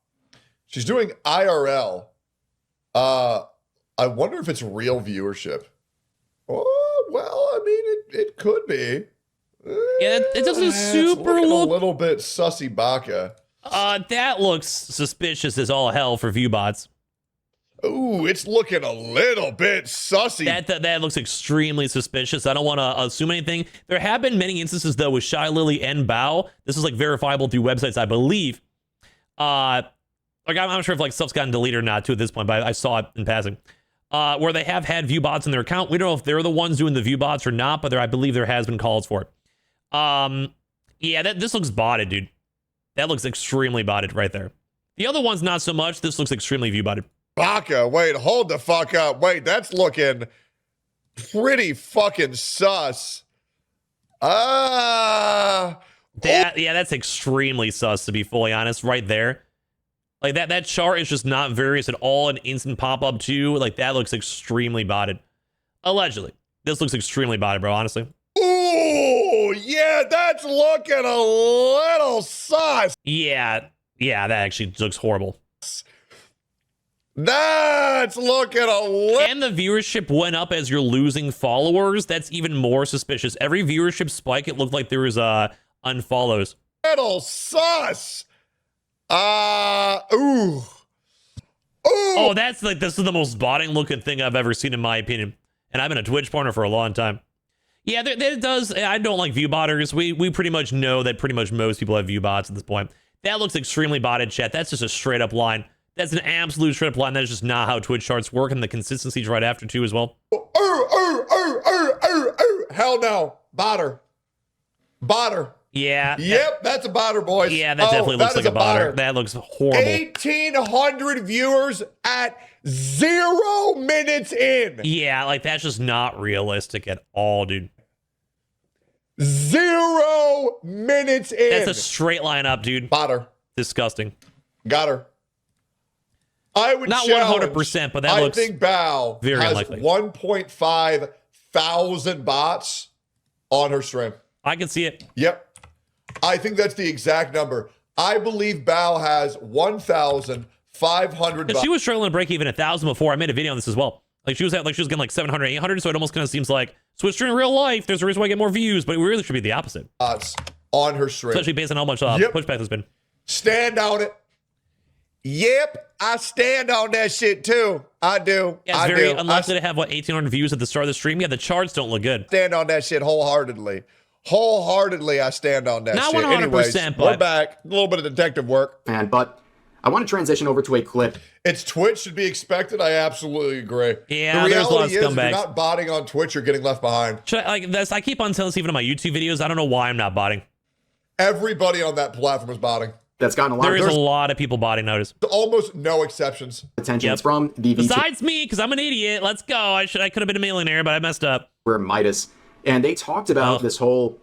She's doing IRL. I wonder if it's real viewership. Oh, well, I mean, it could be. Yeah, it doesn't super look a little bit sussy baka. That looks suspicious as all hell for ViewBots. Ooh, it's looking a little bit sussy. That looks extremely suspicious. I don't want to assume anything. There have been many instances, though, with Shy Lily and Bao. This is, like, verifiable through websites, I believe. Like, I'm not sure if, like, stuff's gotten deleted or not, too, at this point, but I saw it in passing. Where they have had ViewBots in their account. We don't know if they're the ones doing the ViewBots or not, but I believe there has been calls for it. Yeah, this looks botted, dude. That looks extremely botted right there. The other one's not so much. This looks extremely view-botted. Baka, wait, hold the fuck up. Wait, that's looking pretty fucking sus. Yeah, that's extremely sus, to be fully honest, right there. Like, that chart is just not various at all. An instant pop-up, too. Like, that looks extremely botted. Allegedly. This looks extremely botted, bro, honestly. Ooh, yeah, that's looking a little sus. Yeah, that actually looks horrible. That's looking a little... And the viewership went up as you're losing followers. That's even more suspicious. Every viewership spike, it looked like there was unfollows. Little sus. Ooh. Oh, that's like, this is the most botting looking thing I've ever seen, in my opinion. And I've been a Twitch partner for a long time. Yeah, there does. I don't like viewbotters. We pretty much know that pretty much most people have viewbots at this point. That looks extremely botted, chat. That's just a straight up line. That's an absolute straight up line. That's just not how Twitch charts work, and the consistency's right after too as well. Hell no. Botter. Yeah. Yep, that's a botter, boys. Yeah, that definitely looks like a botter. That looks horrible. 1,800 viewers at 0 minutes in. Yeah, like that's just not realistic at all, dude. 0 minutes in. That's a straight line up, dude. Botter. Disgusting. Got her. I would not 100%, but that looks. I think Bao very has unlikely. 1.5 thousand bots on her stream. I can see it. Yep. I think that's the exact number. I believe Bao has 1,500 bots. She was struggling to break even 1,000 before. I made a video on this as well. Like she was getting like 700, 800. So it almost kind of seems like Switch in real life. There's a reason why I get more views, but it really should be the opposite. Bots on her stream. Especially based on how much pushback there's been. Stand on it. Yep, I stand on that shit too. I do. Yeah, it's very unlikely to have 1,800 views at the start of the stream. Yeah, the charts don't look good. Stand on that shit wholeheartedly. Wholeheartedly, I stand on that Not shit. 100%, Anyways, but we're back. A little bit of detective work. But I want to transition over to a clip. It's Twitch should be expected. I absolutely agree. Yeah, the there's a lot of reality is, if scumbags. you're not botting on Twitch, you're getting left behind. I keep on telling this even in my YouTube videos. I don't know why I'm not botting. Everybody on that platform is botting. That's gotten a lot. There's a lot of people botting notice. Almost no exceptions. Attention from the Besides me, because I'm an idiot. Let's go. I could have been a millionaire, but I messed up. We're Midas. And they talked about this whole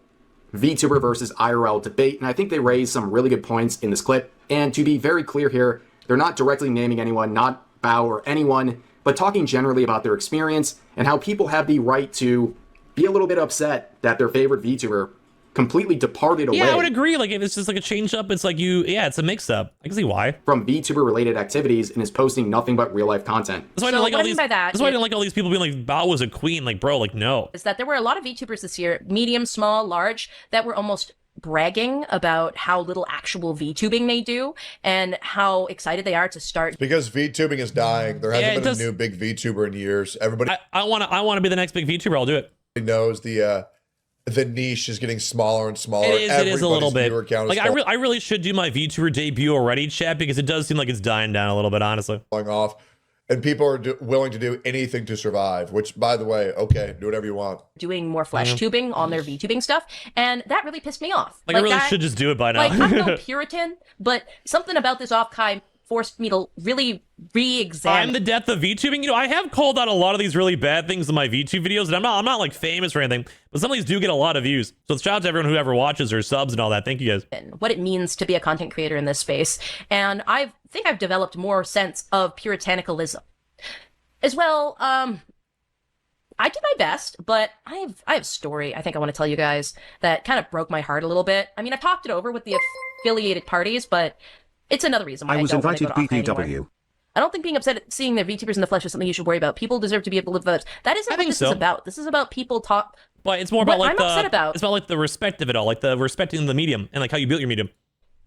VTuber versus IRL debate, and I think they raised some really good points in this clip. And to be very clear here, they're not directly naming anyone, not Bao or anyone, but talking generally about their experience and how people have the right to be a little bit upset that their favorite VTuber completely departed away. Yeah, I would agree. Like, if it's just like a change up, it's like it's a mix up. I can see why. From VTuber related activities and is posting nothing but real life content. That's why I didn't like all these people being like, Bao was a queen. Like, bro, like, no. Is that there were a lot of VTubers this year, medium, small, large, that were almost bragging about how little actual VTubing they do and how excited they are to start. Because VTubing is dying. There hasn't been a new big VTuber in years. Everybody, I want to be the next big VTuber. I'll do it. Knows the niche is getting smaller and smaller. It is a little bit. Like I really should do my VTuber debut already, chat, because it does seem like it's dying down a little bit, honestly. Going off. And people are willing to do anything to survive, which, by the way, okay, do whatever you want. Doing more flesh tubing on their VTubing stuff, and that really pissed me off. Like I really should just do it by now. Like, I'm no Puritan, but something about this off-kai forced me to really re-examine. I'm the death of VTubing. You know, I have called out a lot of these really bad things in my VTube videos, and I'm not like famous or anything, but some of these do get a lot of views. So shout out to everyone who ever watches or subs and all that. Thank you guys. What it means to be a content creator in this space, and I think I've developed more sense of puritanicalism as well. I did my best, but I have a story I think I want to tell you guys that kind of broke my heart a little bit. I mean, I've talked it over with the affiliated parties, but it's another reason why I was invited to BTW. I don't think being upset at seeing their VTubers in the flesh is something you should worry about. People deserve to be able to live with others. That isn't what this is about. This is about people talk. But it's more about like I'm upset about. It's about like the respect of it all, like the respecting the medium and like how you built your medium.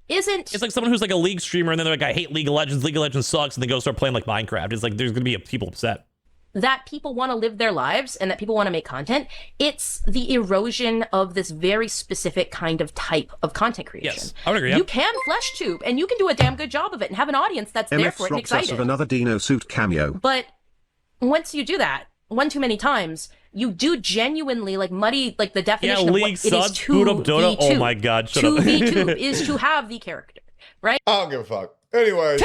It's like someone who's like a League streamer and then they're like, I hate League of Legends. League of Legends sucks, and they go start playing like Minecraft. It's like there's gonna be people upset. That people want to live their lives and that people want to make content. It's the erosion of this very specific kind of type of content creation. Yes, I would agree. Yeah. You can flesh tube and you can do a damn good job of it and have an audience that's there for it and excited. Of another Dino suit cameo. But once you do that, one too many times, you do genuinely like muddy like the definition of what it is to VTube. Oh my god, shut to up. VTube is to have the character, right? I don't give a fuck. Anyways.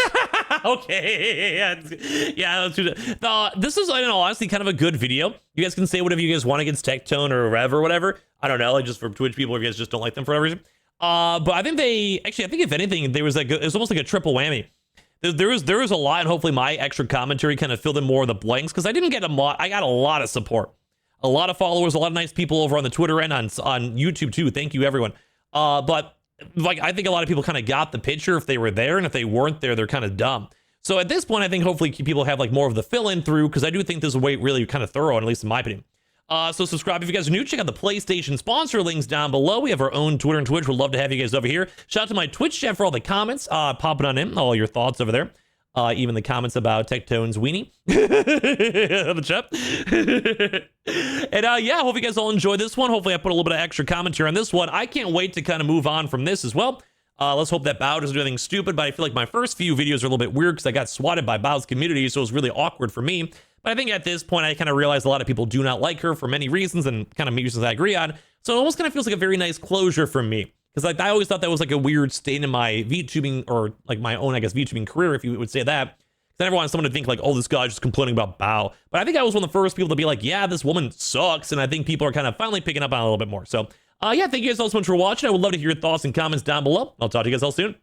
Okay, yeah. This is, in all honesty, kind of a good video. You guys can say whatever you guys want against Tectone or whatever. I don't know, like just for Twitch people, if you guys just don't like them for whatever reason. But I think I think if anything, there was like it was almost like a triple whammy. There was a lot, and hopefully my extra commentary kind of filled in more of the blanks because I didn't get a lot. I got a lot of support, a lot of followers, a lot of nice people over on the Twitter and on YouTube too. Thank you, everyone. But like I think a lot of people kind of got the picture if they were there, and if they weren't there, they're kind of dumb. So at this point, I think hopefully people have like more of the fill-in through, because I do think this is a way really kind of thorough, at least in my opinion. So subscribe if you guys are new. Check out the PlayStation sponsor links down below. We have our own Twitter and Twitch. We'd love to have you guys over here. Shout out to my Twitch chat for all the comments. Popping on in, all your thoughts over there. Even the comments about Tectone's weenie. The chat. And yeah, hope you guys all enjoy this one. Hopefully I put a little bit of extra commentary on this one. I can't wait to kind of move on from this as well. Let's hope that Bao doesn't do anything stupid, but I feel like my first few videos are a little bit weird because I got swatted by Bao's community, so it was really awkward for me. But I think at this point, I kind of realized a lot of people do not like her for many reasons, and kind of reasons I agree on. So it almost kind of feels like a very nice closure for me. Because like I always thought that was like a weird stain in my VTubing, or like my own, I guess, VTubing career, if you would say that. Because I never wanted someone to think like, oh, this guy's just complaining about Bao. But I think I was one of the first people to be like, yeah, this woman sucks. And I think people are kind of finally picking up on it a little bit more. So yeah, thank you guys all so much for watching. I would love to hear your thoughts and comments down below. I'll talk to you guys all soon.